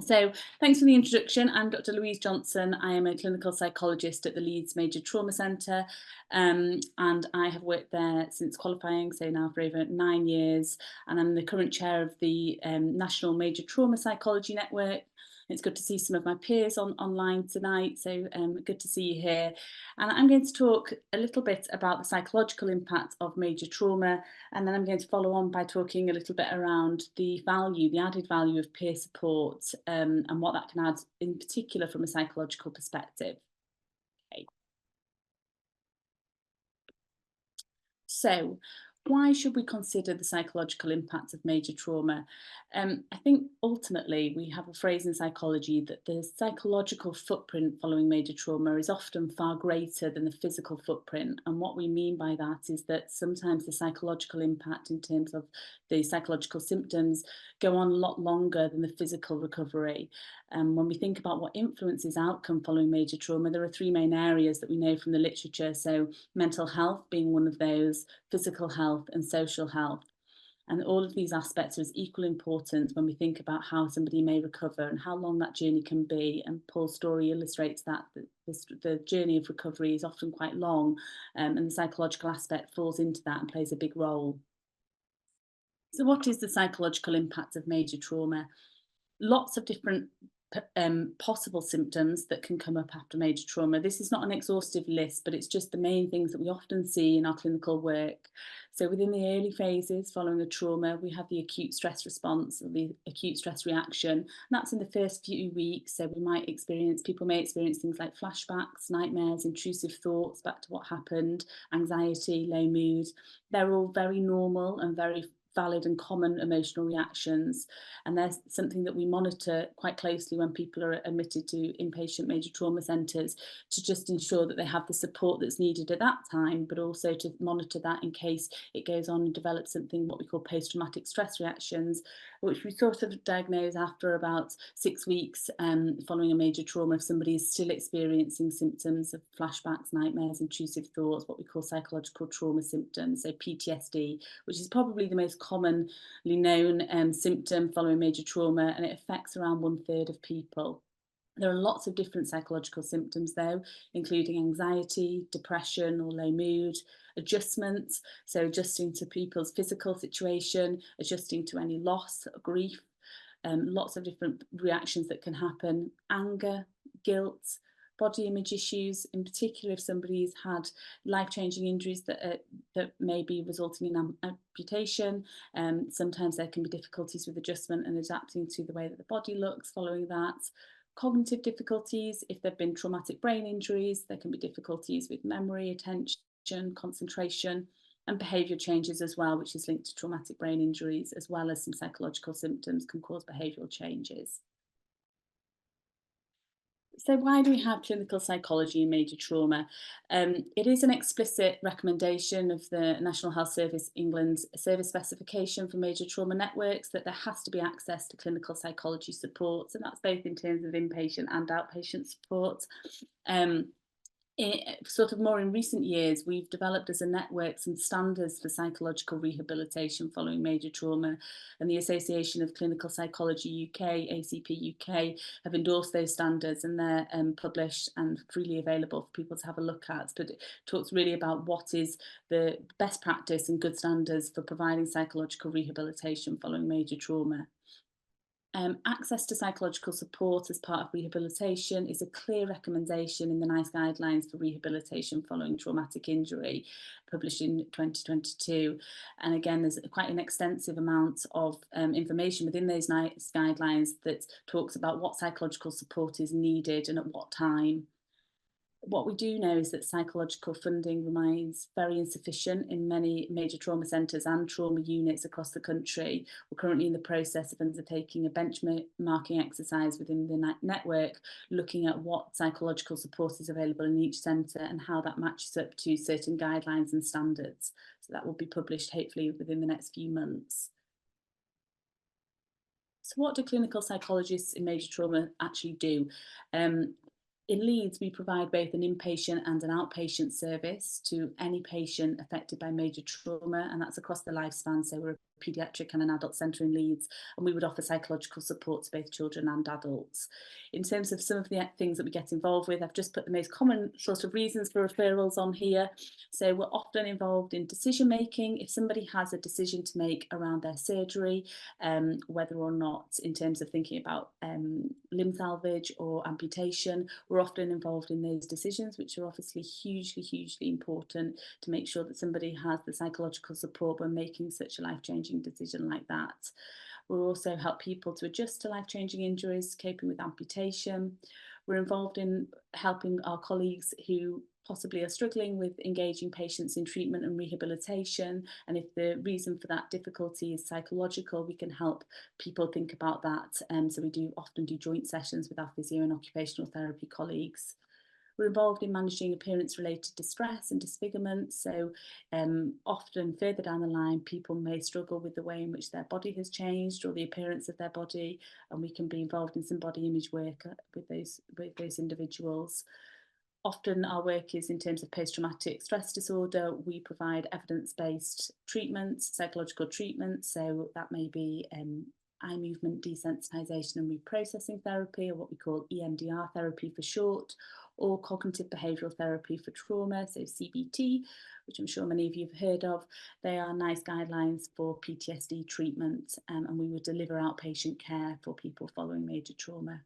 So thanks for the introduction. I'm Dr. Louise Johnson. I am a clinical psychologist at the Leeds Major Trauma Centre, and I have worked there since qualifying, so now for over 9 years, and I'm the current chair of the National Major Trauma Psychology Network. It's good to see some of my peers online tonight, so good to see you here. And I'm going to talk a little bit about the psychological impact of major trauma, and then I'm going to follow on by talking a little bit around the added value of peer support, and what that can add in particular from a psychological perspective. Okay. So, why should we consider the psychological impact of major trauma? I think ultimately we have a phrase in psychology that the psychological footprint following major trauma is often far greater than the physical footprint. And what we mean by that is that sometimes the psychological impact in terms of the psychological symptoms go on a lot longer than the physical recovery. When we think about what influences outcome following major trauma, there are 3 main areas that we know from the literature. So mental health being one of those, physical health and social health. And all of these aspects are as equally important when we think about how somebody may recover and how long that journey can be. And Paul's story illustrates that the journey of recovery is often quite long, and the psychological aspect falls into that and plays a big role. So what is the psychological impact of major trauma? Lots of different possible symptoms that can come up after major trauma. This is not an exhaustive list, but it's just the main things that we often see in our clinical work. So within the early phases following a trauma, we have the acute stress response, or the acute stress reaction. And that's in the first few weeks. So people may experience things like flashbacks, nightmares, intrusive thoughts back to what happened, anxiety, low mood. They're all very normal and very valid and common emotional reactions, and there's something that we monitor quite closely when people are admitted to inpatient major trauma centres, to just ensure that they have the support that's needed at that time, but also to monitor that in case it goes on and develops something what we call post-traumatic stress reactions, which we sort of diagnose after about 6 weeks following a major trauma if somebody is still experiencing symptoms of flashbacks, nightmares, intrusive thoughts, what we call psychological trauma symptoms, so PTSD, which is probably the most commonly known symptom following major trauma, and it affects around 1/3 of people. There are lots of different psychological symptoms though, including anxiety, depression or low mood, adjustment, so adjusting to people's physical situation, adjusting to any loss or grief, lots of different reactions that can happen, anger, guilt, body image issues, in particular if somebody's had life-changing injuries that may be resulting in amputation. Sometimes there can be difficulties with adjustment and adapting to the way that the body looks following that. Cognitive difficulties, if there have been traumatic brain injuries, there can be difficulties with memory, attention, concentration, and behaviour changes as well, which is linked to traumatic brain injuries, as well as some psychological symptoms can cause behavioural changes. So why do we have clinical psychology in major trauma? It is an explicit recommendation of the National Health Service England's service specification for major trauma networks that there has to be access to clinical psychology support, and that's both in terms of inpatient and outpatient support. Sort of more in recent years, we've developed as a network some standards for psychological rehabilitation following major trauma, and the Association of Clinical Psychology UK, ACP UK, have endorsed those standards, and they're published and freely available for people to have a look at. But it talks really about what is the best practice and good standards for providing psychological rehabilitation following major trauma. Access to psychological support as part of rehabilitation is a clear recommendation in the NICE guidelines for rehabilitation following traumatic injury, published in 2022. And again, there's quite an extensive amount of information within those NICE guidelines that talks about what psychological support is needed and at what time. What we do know is that psychological funding remains very insufficient in many major trauma centres and trauma units across the country. We're currently in the process of undertaking a benchmarking exercise within the network, looking at what psychological support is available in each centre and how that matches up to certain guidelines and standards. So that will be published hopefully within the next few months. So what do clinical psychologists in major trauma actually do? In Leeds, we provide both an inpatient and an outpatient service to any patient affected by major trauma, and that's across the lifespan. So we're a paediatric and an adult centre in Leeds, and we would offer psychological support to both children and adults. In terms of some of the things that we get involved with, I've just put the most common sort of reasons for referrals on here. So we're often involved in decision making. If somebody has a decision to make around their surgery, whether or not in terms of thinking about limb salvage or amputation, we're often involved in those decisions, which are obviously hugely important to make sure that somebody has the psychological support when making such a life-changing decision like that. We'll also help people to adjust to life-changing injuries, coping with amputation. We're involved in helping our colleagues who possibly are struggling with engaging patients in treatment and rehabilitation, and if the reason for that difficulty is psychological, we can help people think about that. So we do often do joint sessions with our physio and occupational therapy colleagues. We're involved in managing appearance-related distress and disfigurement. So often further down the line, people may struggle with the way in which their body has changed or the appearance of their body, and we can be involved in some body image work with those individuals. Often our work is in terms of post-traumatic stress disorder. We provide evidence-based treatment, psychological treatment. So that may be eye movement desensitization and reprocessing therapy, or what we call EMDR therapy for short, or cognitive behavioural therapy for trauma, so CBT, which I'm sure many of you have heard of. They are NICE guidelines for PTSD treatment, and we would deliver outpatient care for people following major trauma.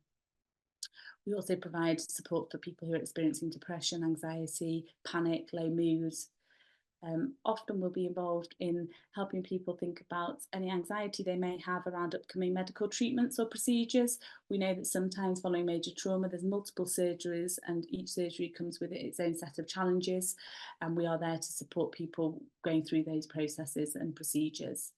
We also provide support for people who are experiencing depression, anxiety, panic, low moods. Often we'll be involved in helping people think about any anxiety they may have around upcoming medical treatments or procedures. We know that sometimes following major trauma, there's multiple surgeries, and each surgery comes with its own set of challenges, and we are there to support people going through those processes and procedures.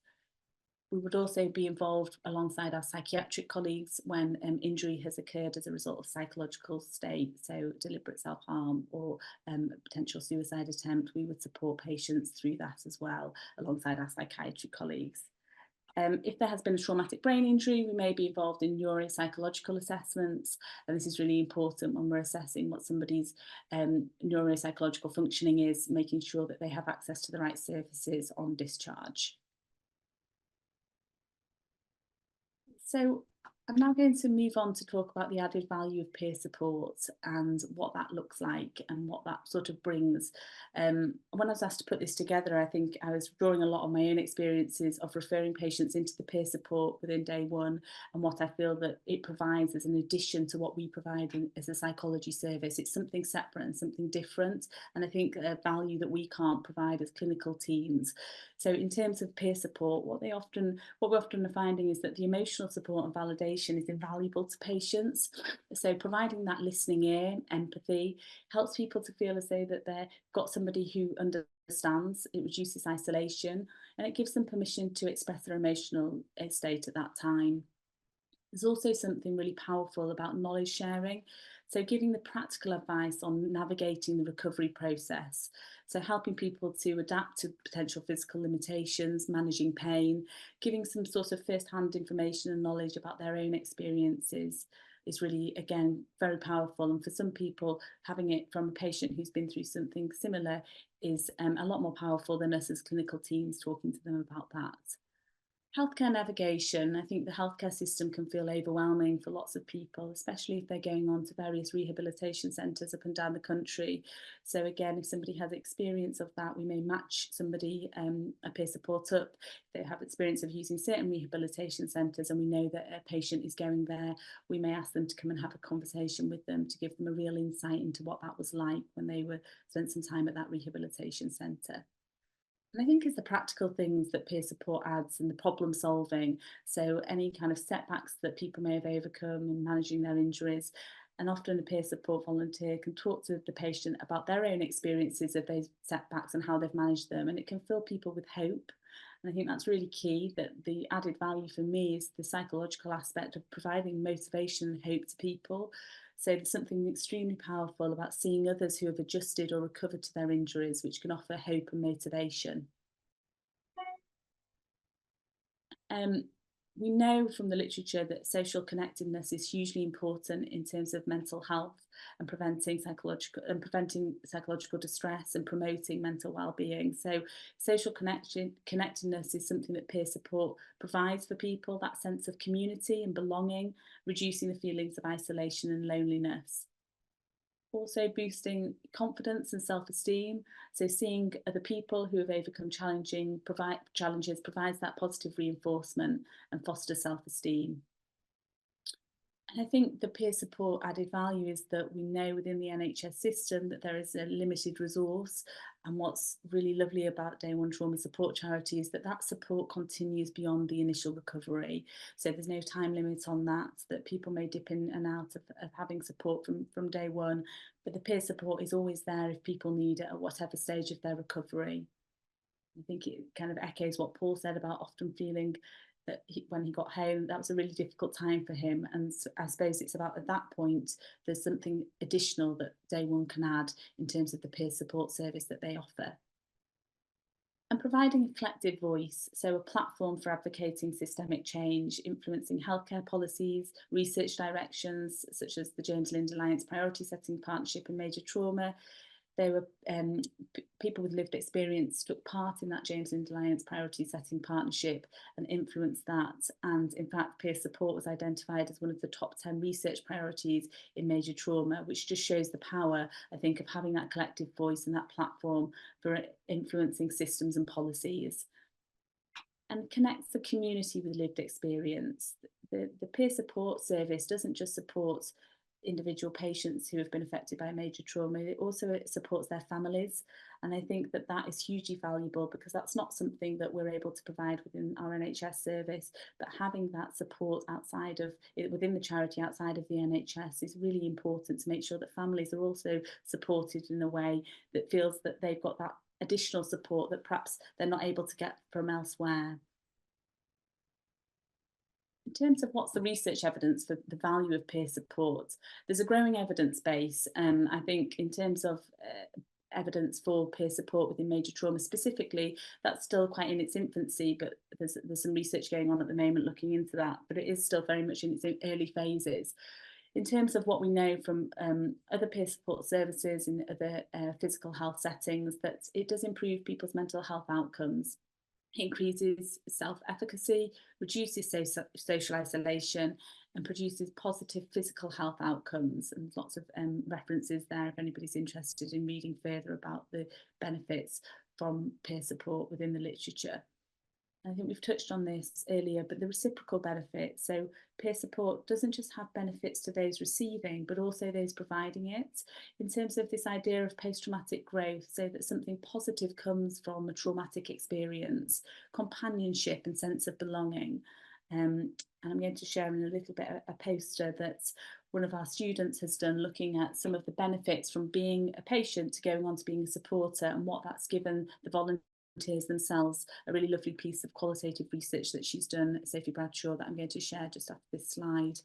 We would also be involved alongside our psychiatric colleagues when injury has occurred as a result of psychological state, so deliberate self-harm or a potential suicide attempt. We would support patients through that as well, alongside our psychiatry colleagues. If there has been a traumatic brain injury, we may be involved in neuropsychological assessments, and this is really important when we're assessing what somebody's neuropsychological functioning is, making sure that they have access to the right services on discharge. So I'm now going to move on to talk about the added value of peer support and what that looks like and what that sort of brings. When I was asked to put this together, I think I was drawing a lot on my own experiences of referring patients into the peer support within day one, and what I feel that it provides as an addition to what we provide as a psychology service. It's something separate and something different, and I think a value that we can't provide as clinical teams. So in terms of peer support, what we're often are finding is that the emotional support and validation is invaluable to patients. So providing that listening ear, empathy, helps people to feel as though that they've got somebody who understands. It reduces isolation, and it gives them permission to express their emotional state at that time. There's also something really powerful about knowledge sharing. So giving the practical advice on navigating the recovery process. So helping people to adapt to potential physical limitations, managing pain, giving some sort of first-hand information and knowledge about their own experiences. is really, again, very powerful. And for some people, having it from a patient who's been through something similar is a lot more powerful than us as clinical teams talking to them about that. Healthcare navigation. I think the healthcare system can feel overwhelming for lots of people, especially if they're going on to various rehabilitation centres up and down the country. So again, if somebody has experience of that, we may match somebody, a peer support up. If they have experience of using certain rehabilitation centres and we know that a patient is going there, we may ask them to come and have a conversation with them to give them a real insight into what that was like when they were spent some time at that rehabilitation centre. And I think it's the practical things that peer support adds and the problem solving. So any kind of setbacks that people may have overcome in managing their injuries. And often a peer support volunteer can talk to the patient about their own experiences of those setbacks and how they've managed them. And it can fill people with hope. And I think that's really key, that the added value for me is the psychological aspect of providing motivation and hope to people. So there's something extremely powerful about seeing others who have adjusted or recovered to their injuries, which can offer hope and motivation. We know from the literature that social connectedness is hugely important in terms of mental health and preventing psychological distress and promoting mental well-being. So social connectedness is something that peer support provides for people, that sense of community and belonging, reducing the feelings of isolation and loneliness. Also boosting confidence and self-esteem. So seeing other people who have overcome challenges provides that positive reinforcement and fosters self-esteem. And I think the peer support added value is that we know within the NHS system that there is a limited resource. And what's really lovely about Day One Trauma Support Charity is that that support continues beyond the initial recovery. So there's no time limit on that people may dip in and out of having support from day one. But the peer support is always there if people need it at whatever stage of their recovery. I think it kind of echoes what Paul said about often feeling that when he got home, that was a really difficult time for him. And I suppose it's about at that point, there's something additional that Day One can add in terms of the peer support service that they offer. And providing a collective voice, so a platform for advocating systemic change, influencing healthcare policies, research directions, such as the James Lind Alliance Priority Setting Partnership in Major Trauma. There were people with lived experience took part in that James Lind Alliance Priority Setting Partnership and influenced that. And in fact, peer support was identified as one of the top 10 research priorities in major trauma, which just shows the power, I think, of having that collective voice and that platform for influencing systems and policies. And connects the community with lived experience. The peer support service doesn't just support individual patients who have been affected by major trauma, it also supports their families. And I think that that is hugely valuable because that's not something that we're able to provide within our NHS service, but having that support outside of it, within the charity, outside of the NHS, is really important to make sure that families are also supported in a way that feels that they've got that additional support that perhaps they're not able to get from elsewhere. In terms of what's the research evidence for the value of peer support, there's a growing evidence base. I think in terms of evidence for peer support within major trauma specifically, that's still quite in its infancy, but there's some research going on at the moment looking into that, but it is still very much in its early phases. In terms of what we know from other peer support services in other physical health settings, that it does improve people's mental health outcomes. It increases self-efficacy, reduces social isolation, and produces positive physical health outcomes. And lots of references there if anybody's interested in reading further about the benefits from peer support within the literature. I think we've touched on this earlier, but the reciprocal benefit. So peer support doesn't just have benefits to those receiving, but also those providing it, in terms of this idea of post-traumatic growth, so that something positive comes from a traumatic experience, companionship and sense of belonging. And I'm going to share in a little bit a poster that one of our students has done, looking at some of the benefits from being a patient to going on to being a supporter and what that's given the volunteers themselves. A really lovely piece of qualitative research that she's done, Sophie Bradshaw, that I'm going to share just after this slide.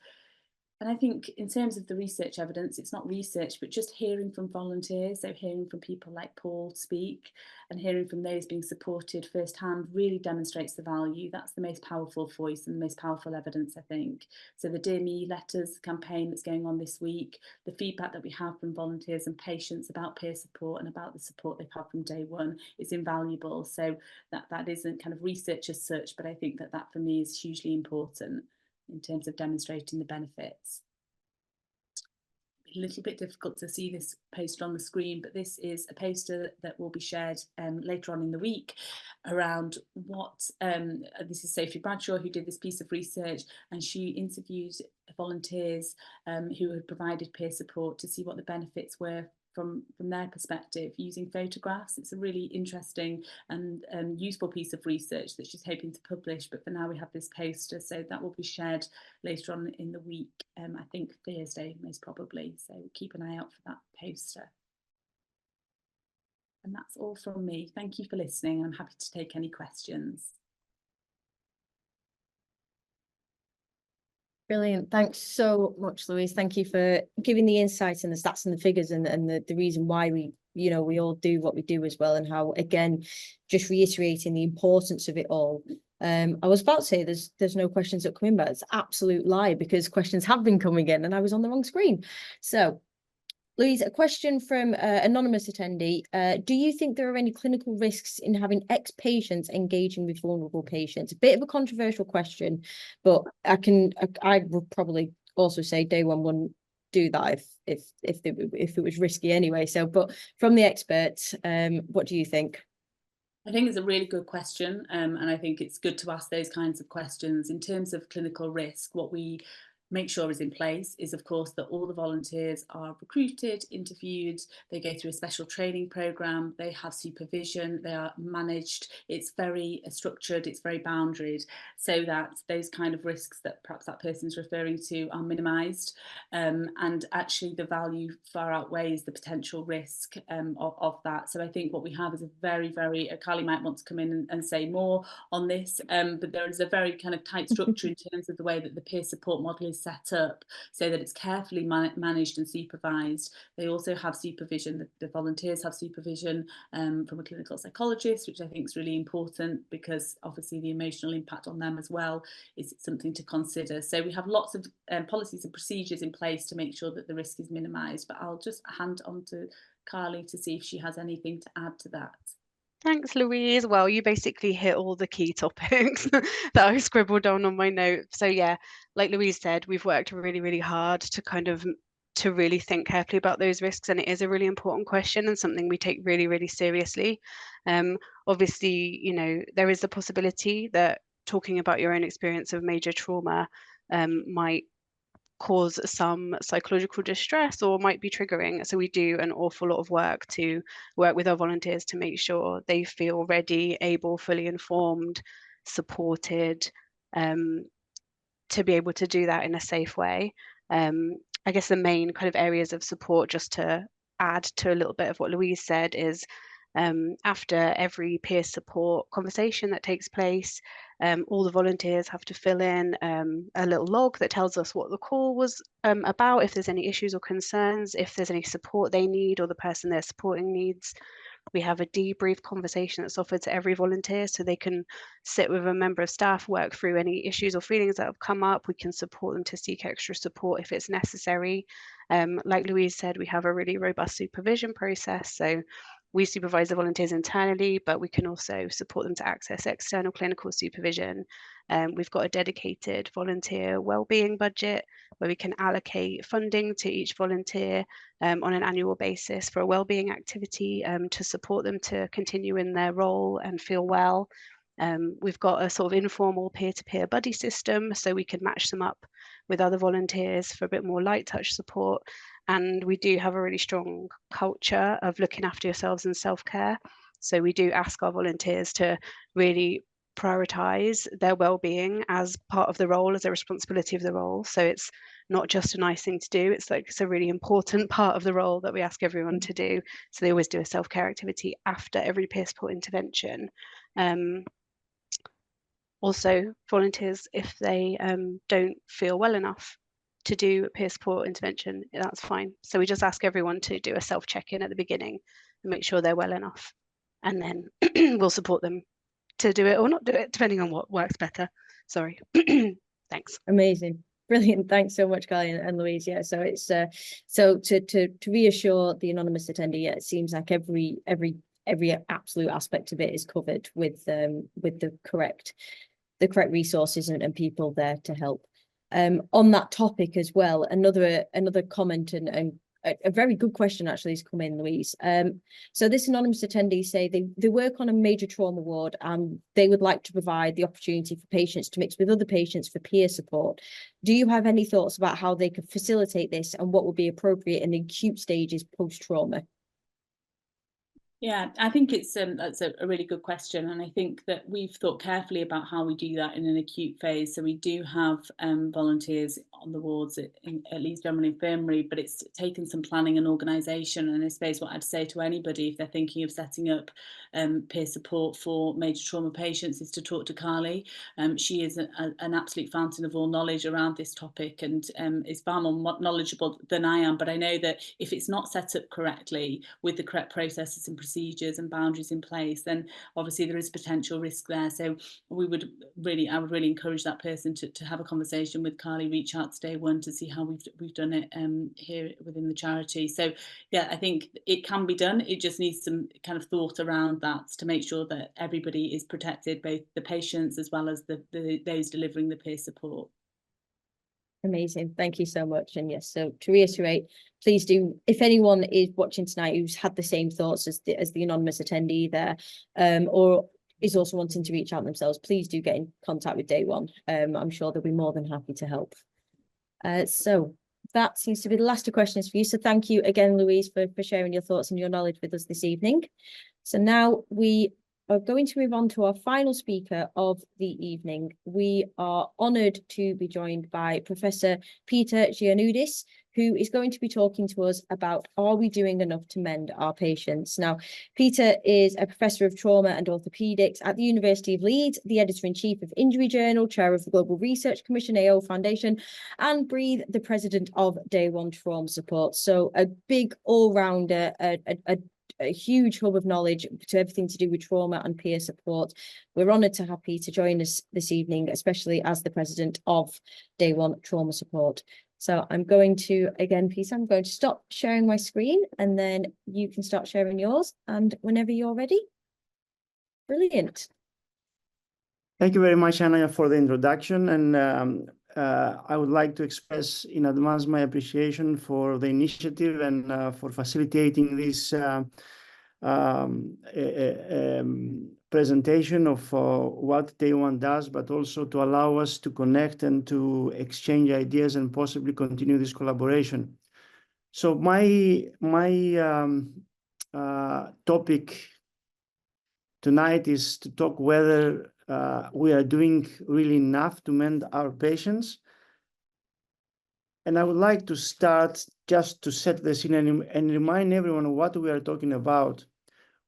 And I think in terms of the research evidence, it's not research, but just hearing from volunteers, so hearing from people like Paul speak and hearing from those being supported firsthand really demonstrates the value. That's the most powerful voice and the most powerful evidence, I think. So the Dear Me letters campaign that's going on this week, the feedback that we have from volunteers and patients about peer support and about the support they've had from day one is invaluable. So that isn't kind of research as such, but I think that for me is hugely important in terms of demonstrating the benefits. A little bit difficult to see this poster on the screen, but this is a poster that will be shared later on in the week around what, this is Sophie Bradshaw who did this piece of research, and she interviewed volunteers who had provided peer support to see what the benefits were from their perspective using photographs. It's a really interesting and useful piece of research that she's hoping to publish, but for now we have this poster, so that will be shared later on in the week, I think Thursday most probably, so keep an eye out for that poster. And that's all from me. Thank you for listening. I'm happy to take any questions. Brilliant. Thanks so much, Louise. Thank you for giving the insights and the stats and the figures and the reason why we all do what we do as well, and how, again, just reiterating the importance of it all. I was about to say there's no questions that come in, but it's an absolute lie, because questions have been coming in and I was on the wrong screen. So, Louise, a question from anonymous attendee. Do you think there are any clinical risks in having ex-patients engaging with vulnerable patients? A bit of a controversial question, but I would probably also say Day One wouldn't do that if it was risky anyway. So, but from the experts, what do you think? I think it's a really good question, and I think it's good to ask those kinds of questions. In terms of clinical risk, what we make sure is in place is, of course, that all the volunteers are recruited, interviewed, they go through a special training programme, they have supervision, they are managed. It's very structured, it's very boundaried, so that those kind of risks that perhaps that person's referring to are minimised, and actually the value far outweighs the potential risk of that. So I think what we have is a very, very, Carly might want to come in and say more on this, but there is a very kind of tight structure in terms of the way that the peer support model is set up, so that it's carefully managed and supervised. They also have supervision, the volunteers have supervision from a clinical psychologist, which I think is really important, because obviously the emotional impact on them as well is something to consider. So we have lots of policies and procedures in place to make sure that the risk is minimised, but I'll just hand on to Carly to see if she has anything to add to that. Thanks, Louise. Well, you basically hit all the key topics that I scribbled down on my note. So yeah, like Louise said, we've worked really, really hard to really think carefully about those risks, and it is a really important question and something we take really, really seriously. Obviously, there is the possibility that talking about your own experience of major trauma might cause some psychological distress or might be triggering. So we do an awful lot of work to work with our volunteers to make sure they feel ready, able, fully informed, supported, to be able to do that in a safe way. I guess the main kind of areas of support, just to add to a little bit of what Louise said, is after every peer support conversation that takes place, all the volunteers have to fill in a little log that tells us what the call was about, if there's any issues or concerns, if there's any support they need or the person they're supporting needs. We have a debrief conversation that's offered to every volunteer, so they can sit with a member of staff, work through any issues or feelings that have come up. We can support them to seek extra support if it's necessary. Like Louise said, we have a really robust supervision process. So we supervise the volunteers internally, but we can also support them to access external clinical supervision. We've got a dedicated volunteer wellbeing budget where we can allocate funding to each volunteer on an annual basis for a wellbeing activity to support them to continue in their role and feel well. We've got a sort of informal peer-to-peer buddy system, so we can match them up with other volunteers for a bit more light touch support. And we do have a really strong culture of looking after yourselves and self-care. So we do ask our volunteers to really prioritise their well-being as part of the role, as a responsibility of the role. So it's not just a nice thing to do, it's a really important part of the role that we ask everyone to do. So they always do a self-care activity after every peer support intervention. Also, volunteers, if they don't feel well enough to do peer support intervention, that's fine. So we just ask everyone to do a self-check-in at the beginning and make sure they're well enough. And then we'll support them to do it or not do it, depending on what works better. Sorry. Thanks. Amazing. Brilliant. Thanks so much, Carly and Louise. Yeah, so it's so to reassure the anonymous attendee, yeah, it seems like every absolute aspect of it is covered with the correct resources and people there to help. On that topic as well, another comment and a very good question actually has come in, Louise. So this anonymous attendee say they work on a major trauma ward and they would like to provide the opportunity for patients to mix with other patients for peer support. Do you have any thoughts about how they could facilitate this and what would be appropriate in the acute stages post-trauma? Yeah, I think that's a really good question, and I think that we've thought carefully about how we do that in an acute phase. So we do have volunteers on the wards at Leeds General Infirmary, but it's taken some planning and organisation. And I suppose what I'd say to anybody if they're thinking of setting up peer support for major trauma patients is to talk to Carly. She is an absolute fountain of all knowledge around this topic and is far more knowledgeable than I am. But I know that if it's not set up correctly with the correct processes and procedures and boundaries in place, then obviously there is potential risk there. So I would really encourage that person to have a conversation with Carly, reach out to Day One to see how we've done it here within the charity. So yeah, I think it can be done. It just needs some kind of thought around that to make sure that everybody is protected, both the patients as well as those delivering the peer support. Amazing. Thank you so much. And yes, so to reiterate, please do, if anyone is watching tonight who's had the same thoughts as the anonymous attendee there, or is also wanting to reach out themselves, please do get in contact with Day One. I'm sure they'll be more than happy to help. So that seems to be the last of questions for you. So thank you again, Louise, for sharing your thoughts and your knowledge with us this evening. So now we are going to move on to our final speaker of the evening. We are honoured to be joined by Professor Peter Giannoudis, who is going to be talking to us about, are we doing enough to mend our patients? Now, Peter is a Professor of Trauma and Orthopaedics at the University of Leeds, the Editor-in-Chief of Injury Journal, Chair of the Global Research Commission AO Foundation, and Breathe, the President of Day One Trauma Support. So a big all-rounder, a huge hub of knowledge to everything to do with trauma and peer support. We're honoured to have Peter join us this evening, especially as the President of Day One Trauma Support. So I'm going to, again, Peter, I'm going to stop sharing my screen and then you can start sharing yours. And whenever you're ready. Brilliant. Thank you very much, Anna, for the introduction. And I would like to express in advance my appreciation for the initiative and for facilitating this presentation of what Day One does, but also to allow us to connect and to exchange ideas and possibly continue this collaboration. So my topic tonight is to talk whether we are doing really enough to mend our patients. And I would like to start just to set the scene and remind everyone what we are talking about.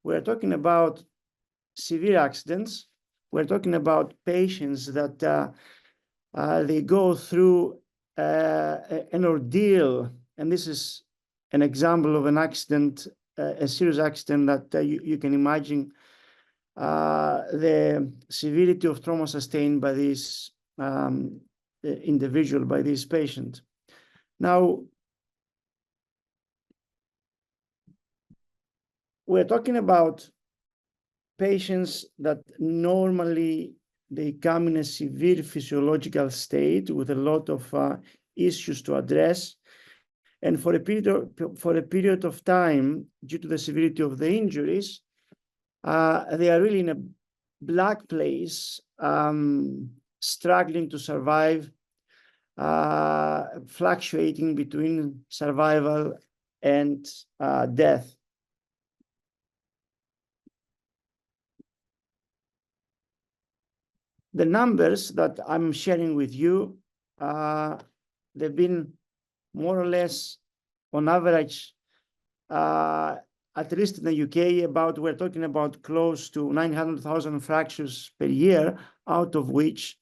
We're talking about severe accidents. We're talking about patients that they go through an ordeal. And this is an example of an accident, a serious accident that you can imagine the severity of trauma sustained by this individual, by this patient. Now, we're talking about patients that normally they come in a severe physiological state with a lot of issues to address. And for a period of time, due to the severity of the injuries, they are really in a black place, struggling to survive, fluctuating between survival and death. The numbers that I'm sharing with you, they've been more or less on average, at least in the UK, we're talking about close to 900,000 fractures per year, out of which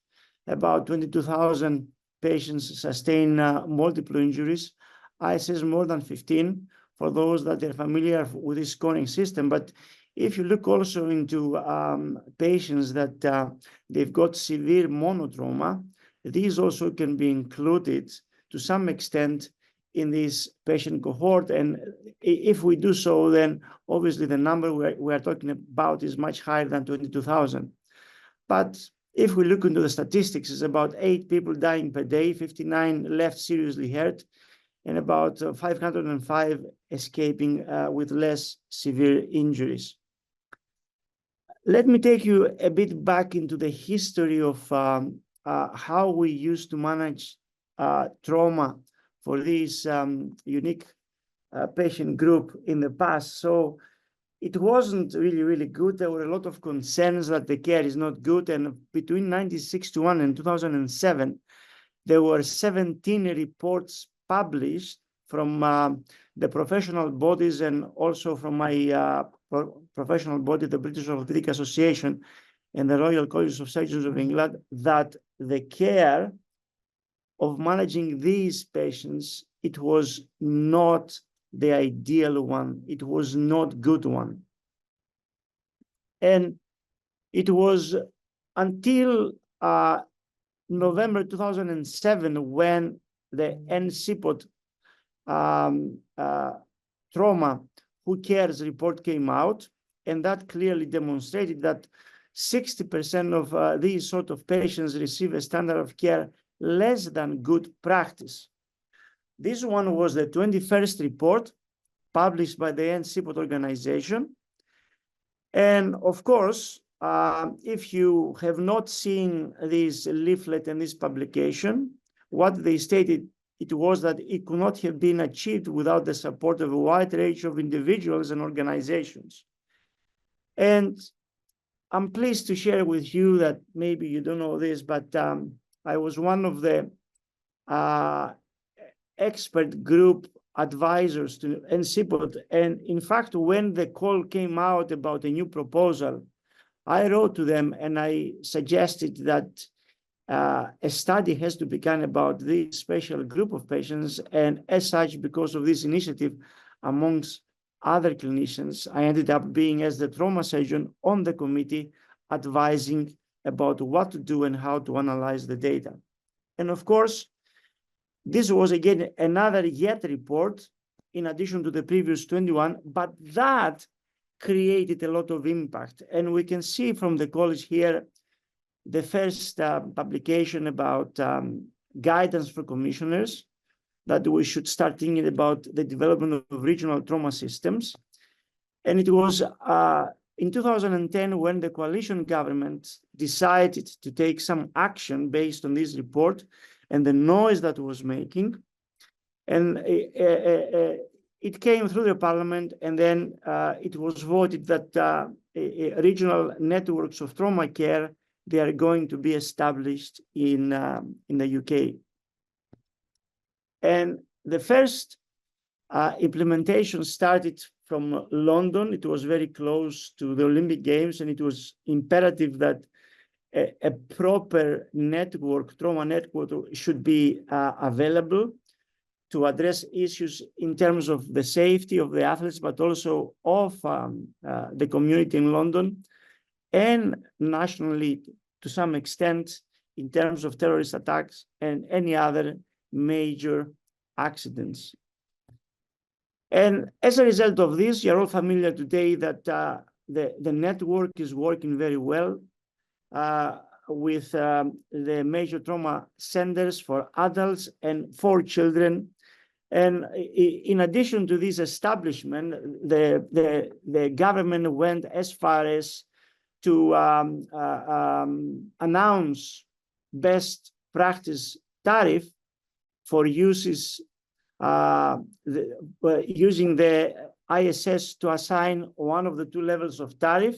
about 22,000 patients sustain multiple injuries. I assess more than 15 for those that are familiar with this scoring system. But if you look also into patients that they've got severe monotrauma, these also can be included to some extent in this patient cohort. And if we do so, then obviously the number we are talking about is much higher than 22,000. But if we look into the statistics, it's about 8 people dying per day, 59 left seriously hurt, and about 505 escaping with less severe injuries. Let me take you a bit back into the history of how we used to manage trauma for this unique patient group in the past. So it wasn't really good. There were a lot of concerns that the care is not good. And between 1961 and 2007, there were 17 reports published from the professional bodies and also from my professional body, the British Orthopaedic Association and the Royal College of Surgeons of England, that the care of managing these patients, it was not the ideal one. It was not good one. And it was until November 2007 when the NCPOT trauma who cares report came out, and that clearly demonstrated that 60% of these sort of patients receive a standard of care less than good practice. This one was the 21st report published by the NCPOT organization. And of course, if you have not seen this leaflet and this publication, what they stated, it was that it could not have been achieved without the support of a wide range of individuals and organizations. And I'm pleased to share with you that maybe you don't know this, but I was one of the expert group advisors to NCPOT. And in fact, when the call came out about a new proposal, I wrote to them and I suggested that a study has to be done about this special group of patients. And as such, because of this initiative, amongst other clinicians, I ended up being, as the trauma surgeon, on the committee advising about what to do and how to analyze the data. And of course, this was again another yet report in addition to the previous 21, but that created a lot of impact. And we can see from the college here the first publication about guidance for commissioners, that we should start thinking about the development of regional trauma systems. And it was in 2010 when the coalition government decided to take some action based on this report and the noise that was making. And it came through the parliament, and then it was voted that regional networks of trauma care, they are going to be established in the UK. And the first implementation started from London. It was very close to the Olympic Games, and it was imperative that a proper network, trauma network, should be available to address issues in terms of the safety of the athletes, but also of the community in London, and nationally to some extent in terms of terrorist attacks and any other major accidents. And as a result of this, you're all familiar today that the network is working very well with the major trauma centers for adults and for children. And in addition to this establishment, the government went as far as to announce best practice tariff for uses using the ISS to assign one of the 2 levels of tariff.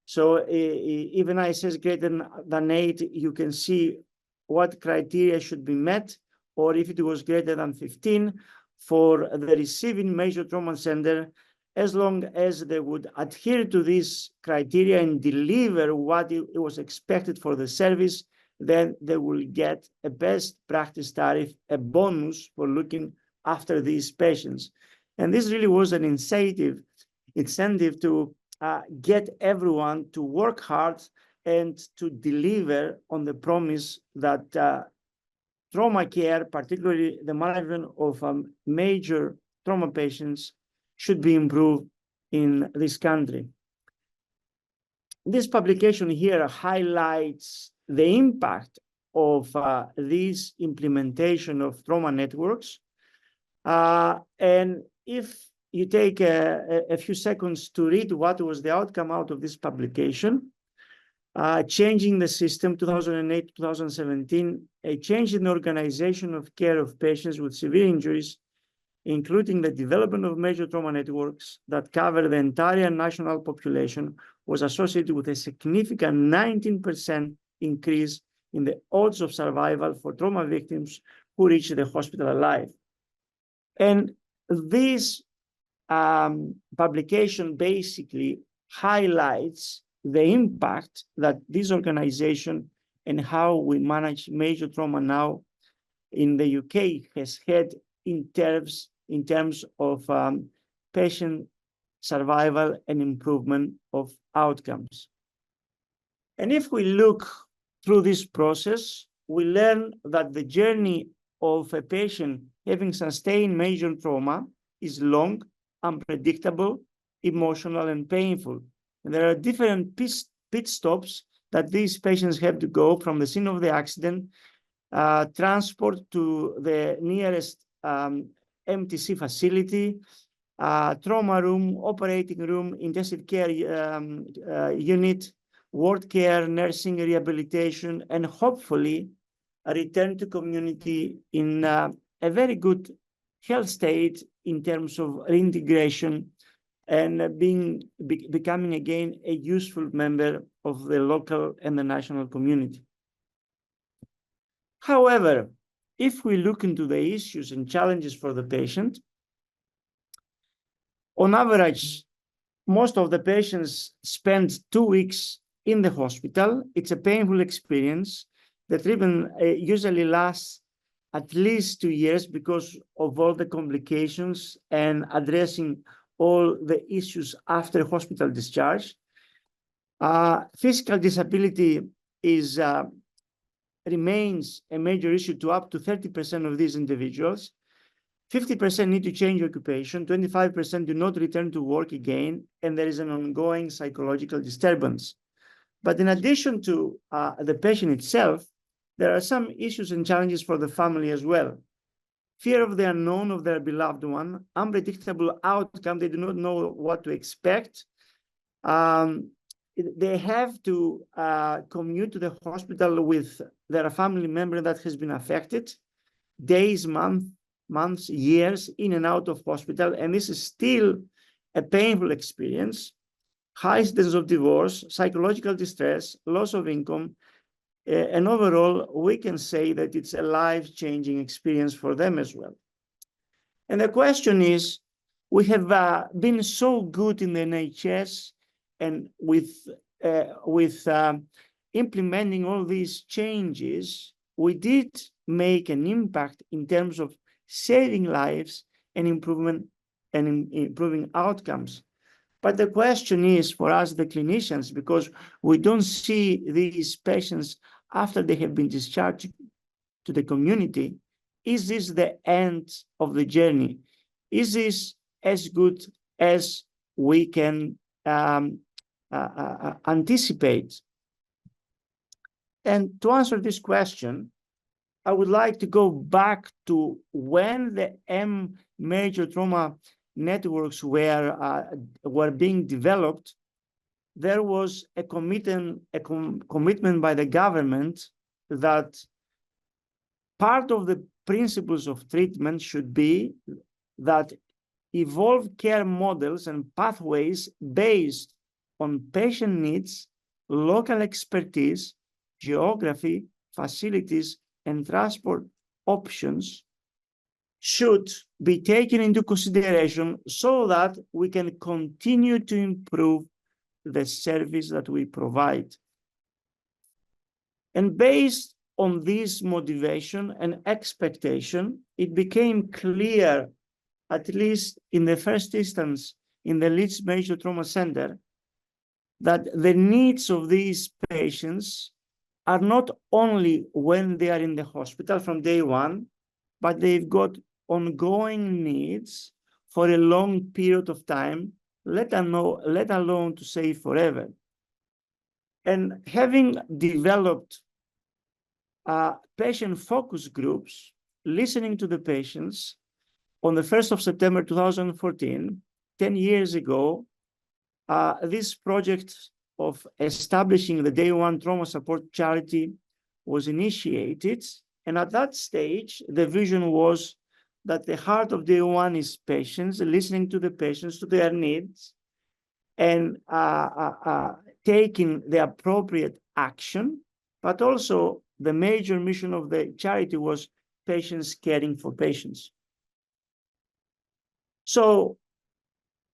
So even ISS greater than 8, you can see what criteria should be met, or if it was greater than 15 for the receiving major trauma center, as long as they would adhere to these criteria and deliver what it was expected for the service, then they will get a best practice tariff, a bonus for looking after these patients. And this really was an incentive to get everyone to work hard and to deliver on the promise that trauma care, particularly the management of major trauma patients, should be improved in this country. This publication here highlights the impact of this implementation of trauma networks. And if you take a few seconds to read what was the outcome out of this publication, changing the system 2008-2017, a change in the organization of care of patients with severe injuries, including the development of major trauma networks that cover the entire national population, was associated with a significant 19% increase in the odds of survival for trauma victims who reach the hospital alive. And this publication basically highlights the impact that this organization and how we manage major trauma now in the UK has had in terms of patient survival and improvement of outcomes. And if we look through this process, we learn that the journey of a patient having sustained major trauma is long, unpredictable, emotional, and painful. And there are different pit stops that these patients have to go from the scene of the accident, transport to the nearest MTC facility, trauma room, operating room, intensive care unit, ward care, nursing, rehabilitation, and hopefully a return to community in a very good health state in terms of reintegration and becoming again a useful member of the local and the national community. However, if we look into the issues and challenges for the patient, on average, most of the patients spend 2 weeks in the hospital. It's a painful experience. The treatment usually lasts at least 2 years because of all the complications and addressing all the issues after hospital discharge. Physical disability remains a major issue to up to 30% of these individuals. 50% need to change occupation, 25% do not return to work again, and there is an ongoing psychological disturbance. But in addition to the patient itself, there are some issues and challenges for the family as well. Fear of the unknown of their beloved one, unpredictable outcome, they do not know what to expect. They have to commute to the hospital with their family member that has been affected, days, months, years in and out of hospital, and this is still a painful experience. High incidence of divorce, psychological distress, loss of income, and overall, we can say that it's a life-changing experience for them as well. And the question is, we have been so good in the NHS and with implementing all these changes, we did make an impact in terms of saving lives and improving outcomes. But the question is for us, the clinicians, because we don't see these patients after they have been discharged to the community, is this the end of the journey? Is this as good as we can anticipate? And to answer this question, I would like to go back to when the major trauma networks were being developed. There was a commitment by the government that part of the principles of treatment should be that evolve care models and pathways based on patient needs, local expertise, geography, facilities, and transport options should be taken into consideration so that we can continue to improve the service that we provide. And based on this motivation and expectation, it became clear, at least in the first instance, in the Leeds Major Trauma Center, that the needs of these patients are not only when they are in the hospital from day one, but they've got ongoing needs for a long period of time, let alone to say forever. And having developed patient focus groups, listening to the patients, on the 1st of September 2014, 10 years ago, this project of establishing the Day One Trauma Support Charity was initiated. And at that stage, the vision was that the heart of Day One is patients, listening to the patients, to their needs, and taking the appropriate action. But also, the major mission of the charity was patients caring for patients. So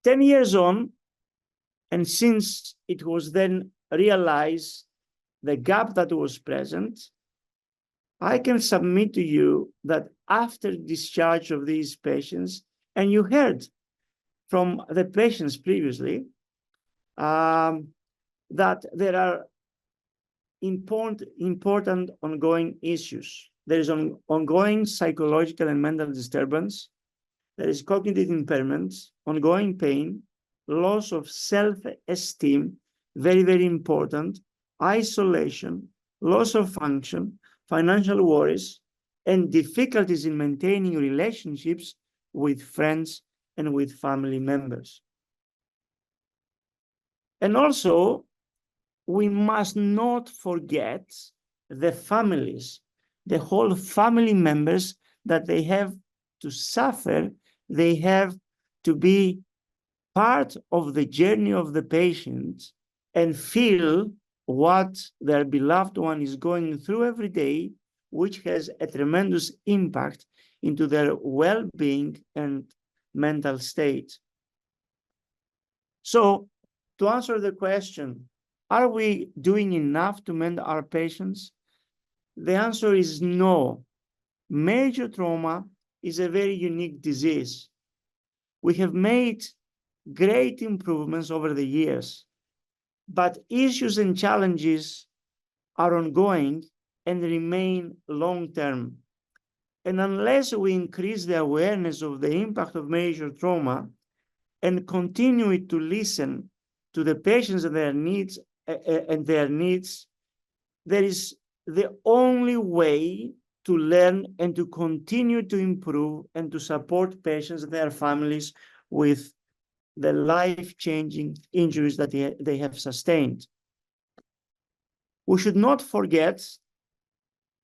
10 years on, and since it was then realized the gap that was present, I can submit to you that after discharge of these patients, and you heard from the patients previously, that there are important ongoing issues. There is ongoing psychological and mental disturbance. There is cognitive impairment, ongoing pain, loss of self-esteem, very, very important, isolation, loss of function, financial worries, and difficulties in maintaining relationships with friends and with family members. And also, we must not forget the families, the whole family members that they have to suffer. They have to be part of the journey of the patient and feel what their beloved one is going through every day, which has a tremendous impact into their well-being and mental state. So, to answer the question, are we doing enough to mend our patients? The answer is no. Major trauma is a very unique disease. We have made great improvements over the years, but issues and challenges are ongoing and remain long-term. And unless we increase the awareness of the impact of major trauma and continue to listen to the patients and their needs, there is the only way to learn and to continue to improve and to support patients and their families with the life-changing injuries that they have sustained. We should not forget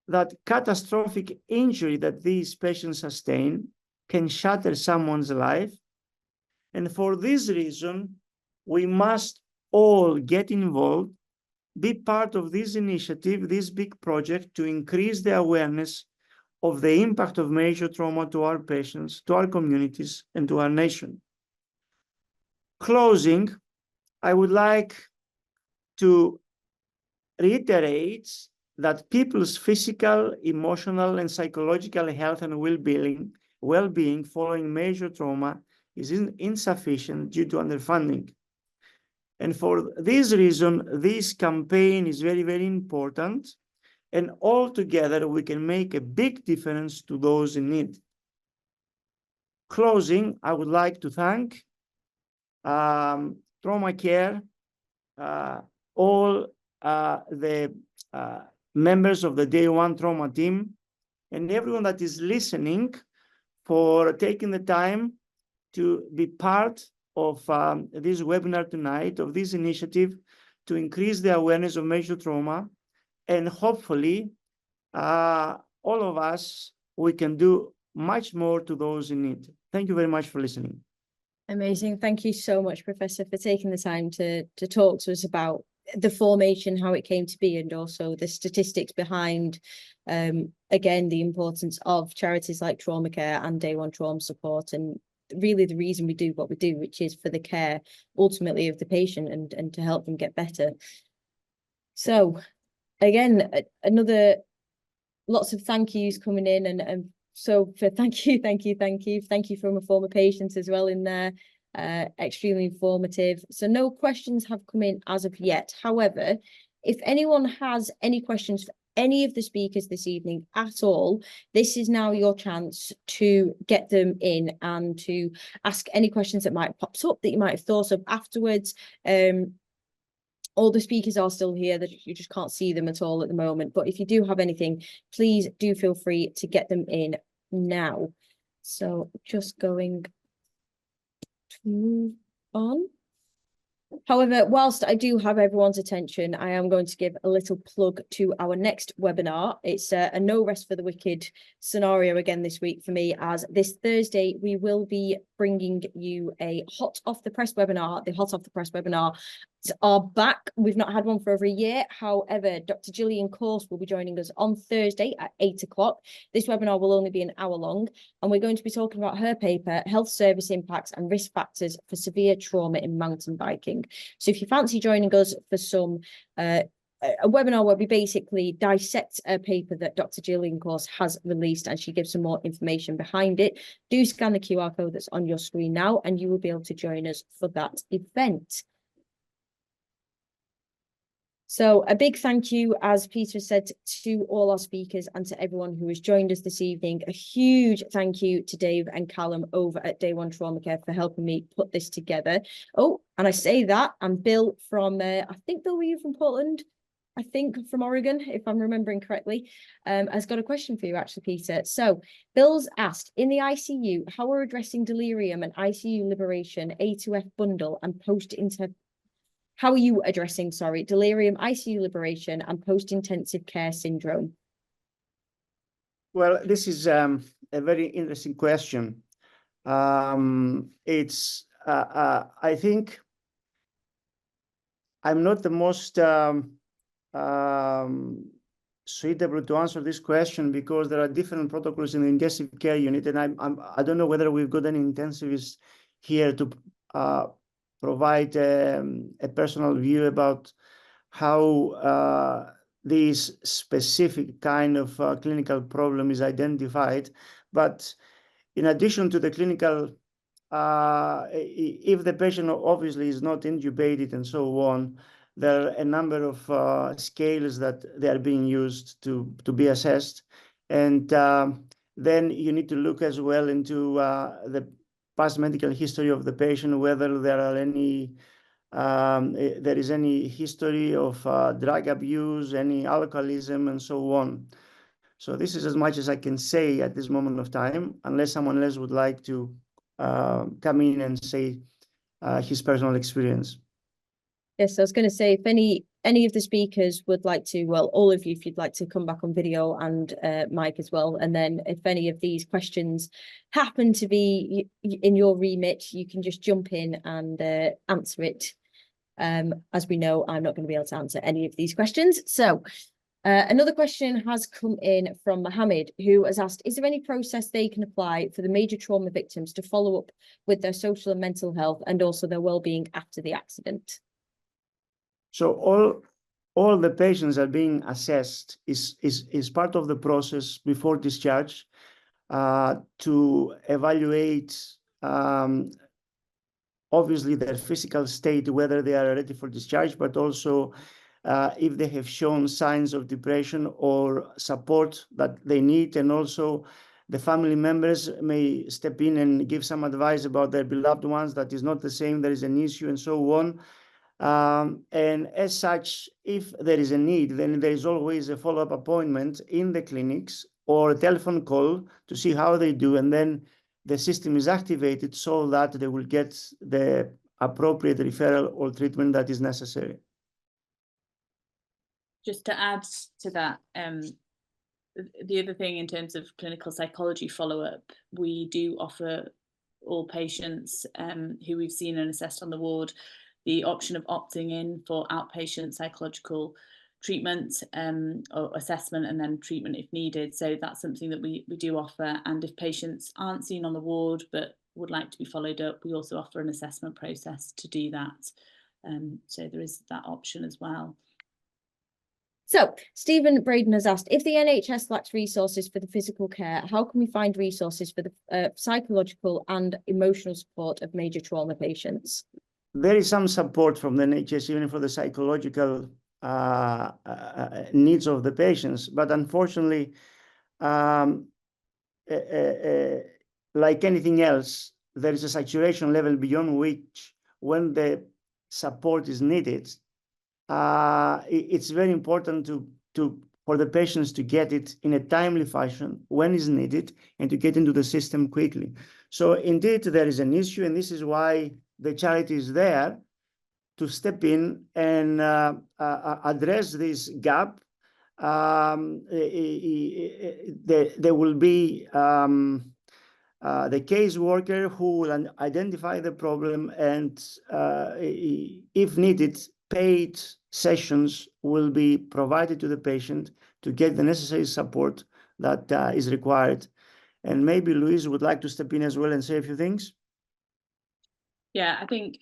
that catastrophic injury that these patients sustain can shatter someone's life. And for this reason, we must all get involved, be part of this initiative, this big project to increase the awareness of the impact of major trauma to our patients, to our communities, and to our nation. Closing, I would like to reiterate that people's physical, emotional, and psychological health and well-being following major trauma is insufficient due to underfunding. And for this reason, this campaign is very, very important. And all together, we can make a big difference to those in need. Closing, I would like to thank Trauma Care, all the members of the Day One Trauma team, and everyone that is listening for taking the time to be part of this webinar tonight, of this initiative to increase the awareness of major trauma. And hopefully, all of us, we can do much more to those in need. Thank you very much for listening. Amazing. Thank you so much, Professor, for taking the time to talk to us about the formation, how it came to be, and also the statistics behind, again, the importance of charities like Trauma Care and Day One Trauma Support, and really the reason we do what we do, which is for the care ultimately of the patient and to help them get better. So again, another lots of thank yous coming in, and so for thank you from a former patient as well in there. Extremely informative. So no questions have come in as of yet. However, if anyone has any questions for any of the speakers this evening at all, this is now your chance to get them in and to ask any questions that might have popped up that you might have thought of afterwards. All the speakers are still here, that you just can't see them at all at the moment. But if you do have anything, please do feel free to get them in now. So just going to move on. However, whilst I do have everyone's attention, I am going to give a little plug to our next webinar. It's a no rest for the wicked scenario again this week for me, as this Thursday we will be bringing you a hot off the press webinar. The hot off the press webinar are back. We've not had one for over a year. However, Dr. Gillian Course will be joining us on Thursday at 8 o'clock. This webinar will only be an hour long, and we're going to be talking about her paper, Health Service Impacts and Risk Factors for Severe Trauma in Mountain Biking. So if you fancy joining us for some a webinar where we basically dissect a paper that Dr. Gillian Course has released, and she gives some more information behind it, do scan the QR code that's on your screen now, and you will be able to join us for that event. So a big thank you, as Peter said, to all our speakers and to everyone who has joined us this evening. A huge thank you to Dave and Callum over at Day One Trauma Care for helping me put this together. Oh, and I say that, and Bill from, I think, Bill, were you from Portland? I think from Oregon, if I'm remembering correctly, has got a question for you, actually, Peter. So Bill's asked, in the ICU, how are addressing delirium and ICU liberation, A2F bundle and how are you addressing, delirium, ICU liberation, and post-intensive care syndrome? Well, this is a very interesting question. It's, I think, I'm not the most suitable to answer this question, because there are different protocols in the intensive care unit, and I don't know whether we've got any intensivists here to provide a personal view about how this specific kind of clinical problem is identified. But in addition to the clinical, if the patient obviously is not intubated and so on, there are a number of scales that they are being used to be assessed. And then you need to look as well into the past medical history of the patient, whether there are any there is any history of drug abuse, any alcoholism, and so on. So this is as much as I can say at this moment of time, unless someone else would like to come in and say his personal experience. Yes, I was going to say, if any of the speakers would like to, well, all of you, if you'd like to come back on video, and Mike as well, and then if any of these questions happen to be in your remit, you can just jump in and answer it. As we know, I'm not going to be able to answer any of these questions. So another question has come in from Mohammed, who has asked, is there any process they can apply for the major trauma victims to follow up with their social and mental health and also their well-being after the accident? So all the patients are being assessed is part of the process before discharge to evaluate obviously their physical state, whether they are ready for discharge, but also if they have shown signs of depression or support that they need. And also the family members may step in and give some advice about their beloved ones, that is not the same, there is an issue, and so on. And as such, if there is a need, then there is always a follow-up appointment in the clinics or a telephone call to see how they do. And then the system is activated so that they will get the appropriate referral or treatment that is necessary. Just to add to that, the other thing in terms of clinical psychology follow-up, we do offer all patients who we've seen and assessed on the ward the option of opting in for outpatient psychological treatment or assessment, and then treatment if needed. So that's something that we do offer. And if patients aren't seen on the ward but would like to be followed up, we also offer an assessment process to do that. So there is that option as well. So Stephen Braden has asked, if the NHS lacks resources for the physical care, how can we find resources for the psychological and emotional support of major trauma patients? There is some support from the NHS, even for the psychological needs of the patients. But unfortunately, like anything else, there is a saturation level beyond which, when the support is needed, it's very important for the patients to get it in a timely fashion when is needed and to get into the system quickly. So indeed, there is an issue, and this is why the charity is there to step in and address this gap. There will be the caseworker who will identify the problem, and if needed, paid sessions will be provided to the patient to get the necessary support that is required. And maybe Louise would like to step in as well and say a few things. Yeah, I think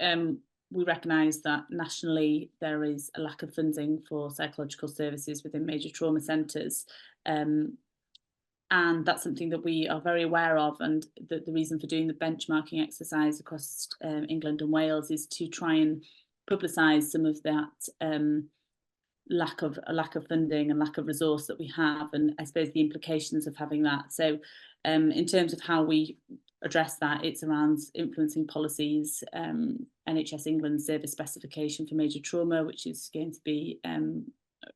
we recognise that nationally there is a lack of funding for psychological services within major trauma centres. And that's something that we are very aware of, and the reason for doing the benchmarking exercise across England and Wales is to try and publicise some of that lack of funding and lack of resource that we have, and I suppose the implications of having that. So in terms of how we address that, it's around influencing policies, NHS England service specification for major trauma, which is going to be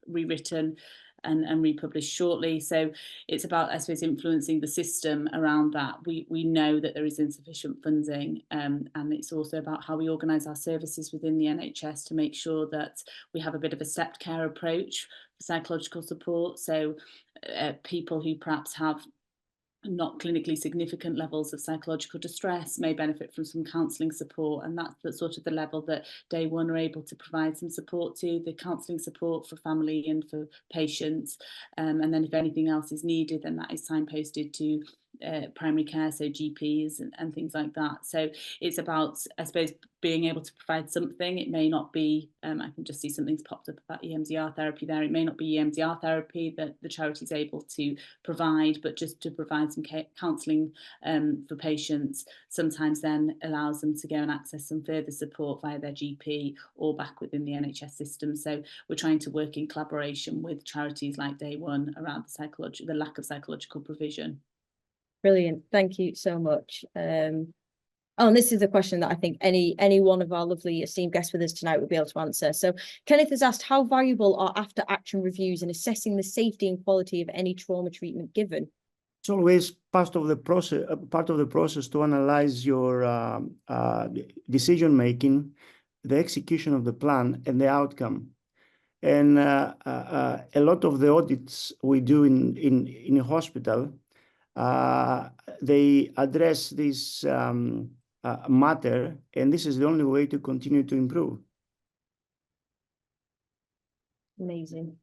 rewritten and republished shortly. So it's about, I suppose, influencing the system around that. We know that there is insufficient funding, and it's also about how we organise our services within the NHS to make sure that we have a bit of a stepped care approach for psychological support. So people who perhaps have not clinically significant levels of psychological distress may benefit from some counselling support, and that's the sort of the level that Day One are able to provide some support to, the counselling support for family and for patients, and then if anything else is needed, then that is signposted to primary care, so GPs and things like that. So it's about, I suppose, being able to provide something. It may not be, I can just see something's popped up about EMDR therapy there. It may not be EMDR therapy that the charity is able to provide, but just to provide some counselling for patients sometimes then allows them to go and access some further support via their GP or back within the NHS system. So we're trying to work in collaboration with charities like Day One around the lack of psychological provision. Brilliant. Thank you so much. And this is a question that I think any one of our lovely esteemed guests with us tonight would be able to answer. So Kenneth has asked, how valuable are after action reviews in assessing the safety and quality of any trauma treatment given? It's always part of the process to analyze your decision making, the execution of the plan, and the outcome. And a lot of the audits we do in a hospital, they address this matter, and this is the only way to continue to improve. Amazing.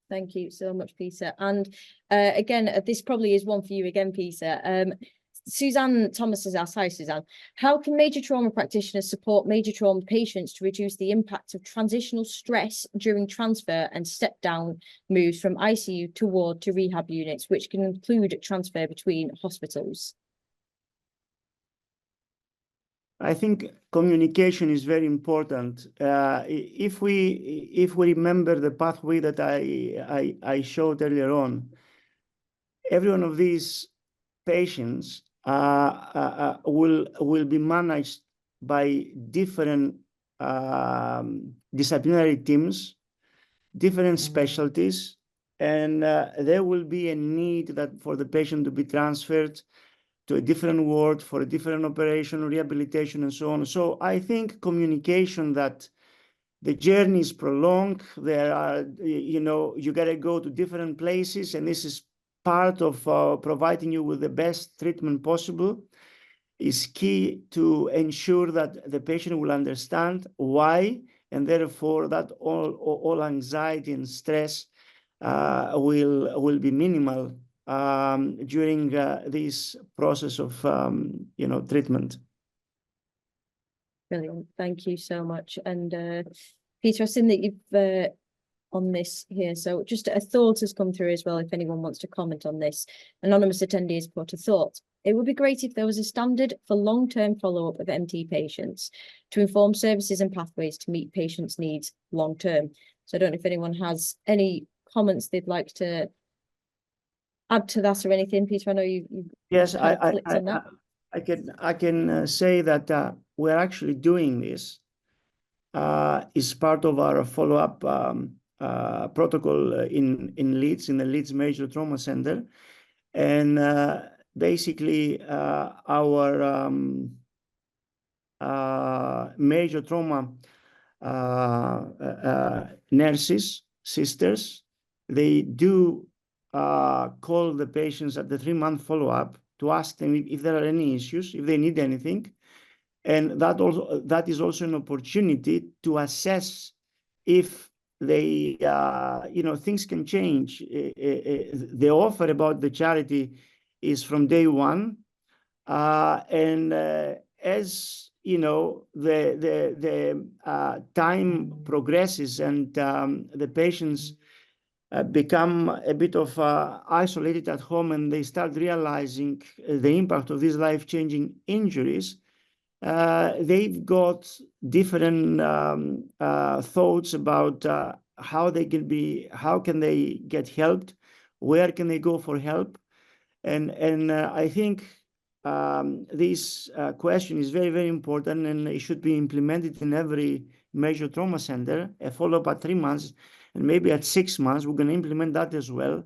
Thank you so much, Peter. And again, this probably is one for you again, Peter. Suzanne Thomas has asked, hi Suzanne, how can major trauma practitioners support major trauma patients to reduce the impact of transitional stress during transfer and step down moves from ICU to ward to rehab units, which can include transfer between hospitals? I think communication is very important. If we remember the pathway that I showed earlier on, every one of these patients will be managed by different disciplinary teams, different specialties, and there will be a need that for the patient to be transferred to a different ward for a different operation, rehabilitation, and so on. So I think communication that the journey is prolonged. There are, you got to go to different places, and this is part of providing you with the best treatment possible, is key to ensure that the patient will understand why, and therefore that all anxiety and stress will be minimal during this process of treatment. Brilliant. Thank you so much. And Peter, I've seen that you've on this here. So just a thought has come through as well, if anyone wants to comment on this. Anonymous attendee has put a thought. It would be great if there was a standard for long-term follow-up of MT patients to inform services and pathways to meet patients' needs long-term. So I don't know if anyone has any comments they'd like to add to that or anything. Peter, I know you yes, clicked on that. I can say that we're actually doing this. Is part of our follow-up protocol in Leeds, in the Leeds Major Trauma Center. And basically our major trauma nurses, sisters, they do call the patients at the 3-month follow-up to ask them if there are any issues, if they need anything. And that is also an opportunity to assess if they, things can change. The offer about the charity is from day one, and as you know, the time progresses and the patients become a bit of isolated at home, and they start realizing the impact of these life-changing injuries. They've got different thoughts about how can they get helped, where can they go for help, and I think this question is very, very important, and it should be implemented in every major trauma center. A follow-up at 3 months, and maybe at 6 months, we're going to implement that as well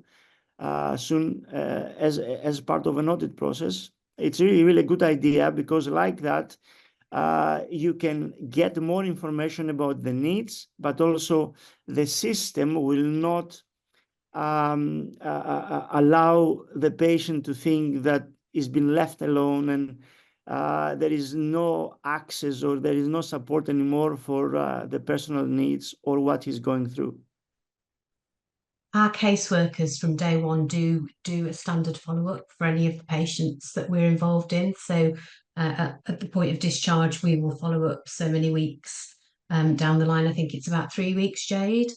soon as part of an audit process. It's really, really a good idea, because like that, you can get more information about the needs, but also the system will not allow the patient to think that he's been left alone and there is no access or there is no support anymore for the personal needs or what he's going through. Our caseworkers from day one do a standard follow-up for any of the patients that we're involved in. So at the point of discharge, we will follow up so many weeks down the line. I think it's about 3 weeks, Jade.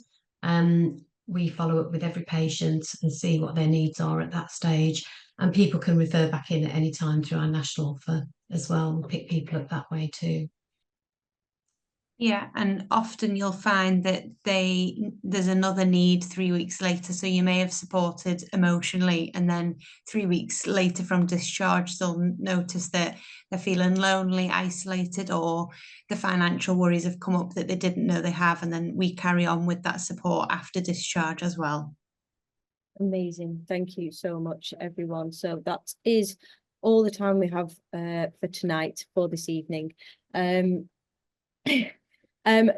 We follow up with every patient and see what their needs are at that stage. And people can refer back in at any time through our national offer as well, and pick people up that way too. Yeah, and often you'll find that there's another need 3 weeks later. So you may have supported emotionally, and then 3 weeks later from discharge, they'll notice that they're feeling lonely, isolated, or the financial worries have come up that they didn't know they have. And then we carry on with that support after discharge as well. Amazing. Thank you so much, everyone. So that is all the time we have for tonight, for this evening.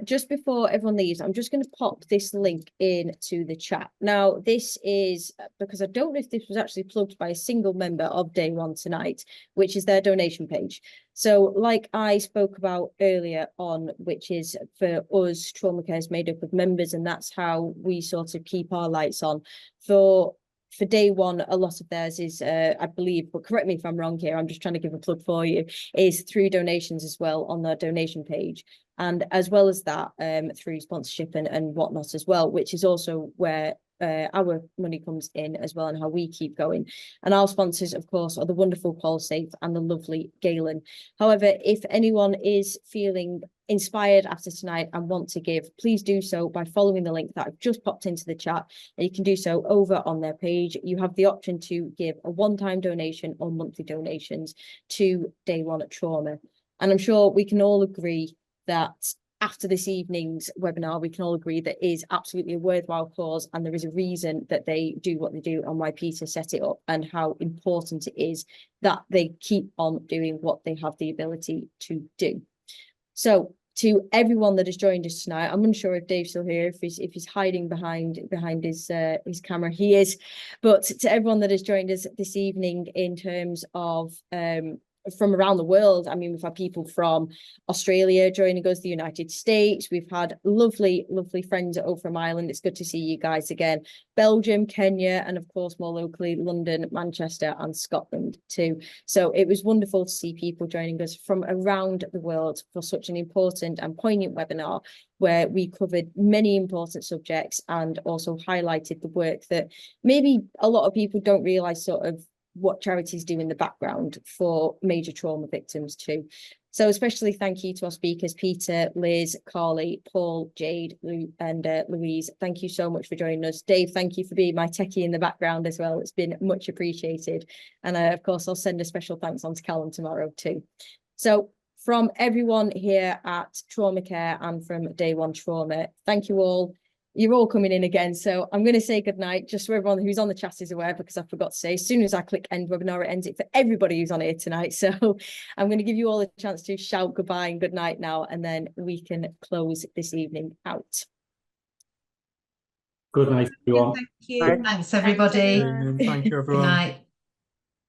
Just before everyone leaves, I'm just going to pop this link into the chat. Now, this is because I don't know if this was actually plugged by a single member of Day One tonight, which is their donation page. So like I spoke about earlier on, which is for us, trauma care is made up of members, and that's how we sort of keep our lights on. For Day One, a lot of theirs is, I believe, but correct me if I'm wrong here, I'm just trying to give a plug for you, is through donations as well on their donation page. And as well as that, through sponsorship and whatnot as well, which is also where our money comes in as well, and how we keep going. And our sponsors, of course, are the wonderful Paul Safe and the lovely Galen. However, if anyone is feeling inspired after tonight and want to give, please do so by following the link that I've just popped into the chat, and you can do so over on their page. You have the option to give a one-time donation or monthly donations to Day One at Trauma. And I'm sure we can all agree that after this evening's webinar, we can all agree that is absolutely a worthwhile cause, and there is a reason that they do what they do and why Peter set it up, and how important it is that they keep on doing what they have the ability to do. So to everyone that has joined us tonight, I'm unsure if Dave's still here, if he's hiding behind his camera, he is. But to everyone that has joined us this evening in terms of from around the world. I mean, we've had people from Australia joining us, the United States. We've had lovely, lovely friends over from Ireland. It's good to see you guys again. Belgium, Kenya, and of course, more locally, London, Manchester, and Scotland too. So it was wonderful to see people joining us from around the world for such an important and poignant webinar, where we covered many important subjects and also highlighted the work that maybe a lot of people don't realise sort of what charities do in the background for major trauma victims too. So especially thank you to our speakers, Peter, Liz, Carly, Paul, Jade, and Louise. Thank you so much for joining us. Dave, thank you for being my techie in the background as well. It's been much appreciated. And of course, I'll send a special thanks on to Callum tomorrow too. So from everyone here at Trauma Care and from Day One Trauma, thank you all. You're all coming in again, so I'm going to say goodnight just so everyone who's on the chat is aware, because I forgot to say, as soon as I click end webinar, it ends it for everybody who's on here tonight. So I'm going to give you all a chance to shout goodbye and good night now, and then we can close this evening out. Good night, everyone. Thank you. Thanks, everybody. Thank you, everyone. Good night.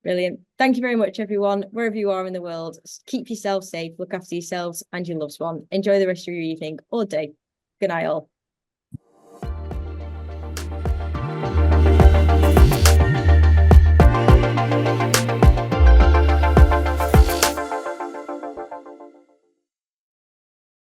Brilliant. Thank you very much, everyone. Wherever you are in the world, keep yourself safe, look after yourselves and your loved one. Enjoy the rest of your evening or day. Good night, all.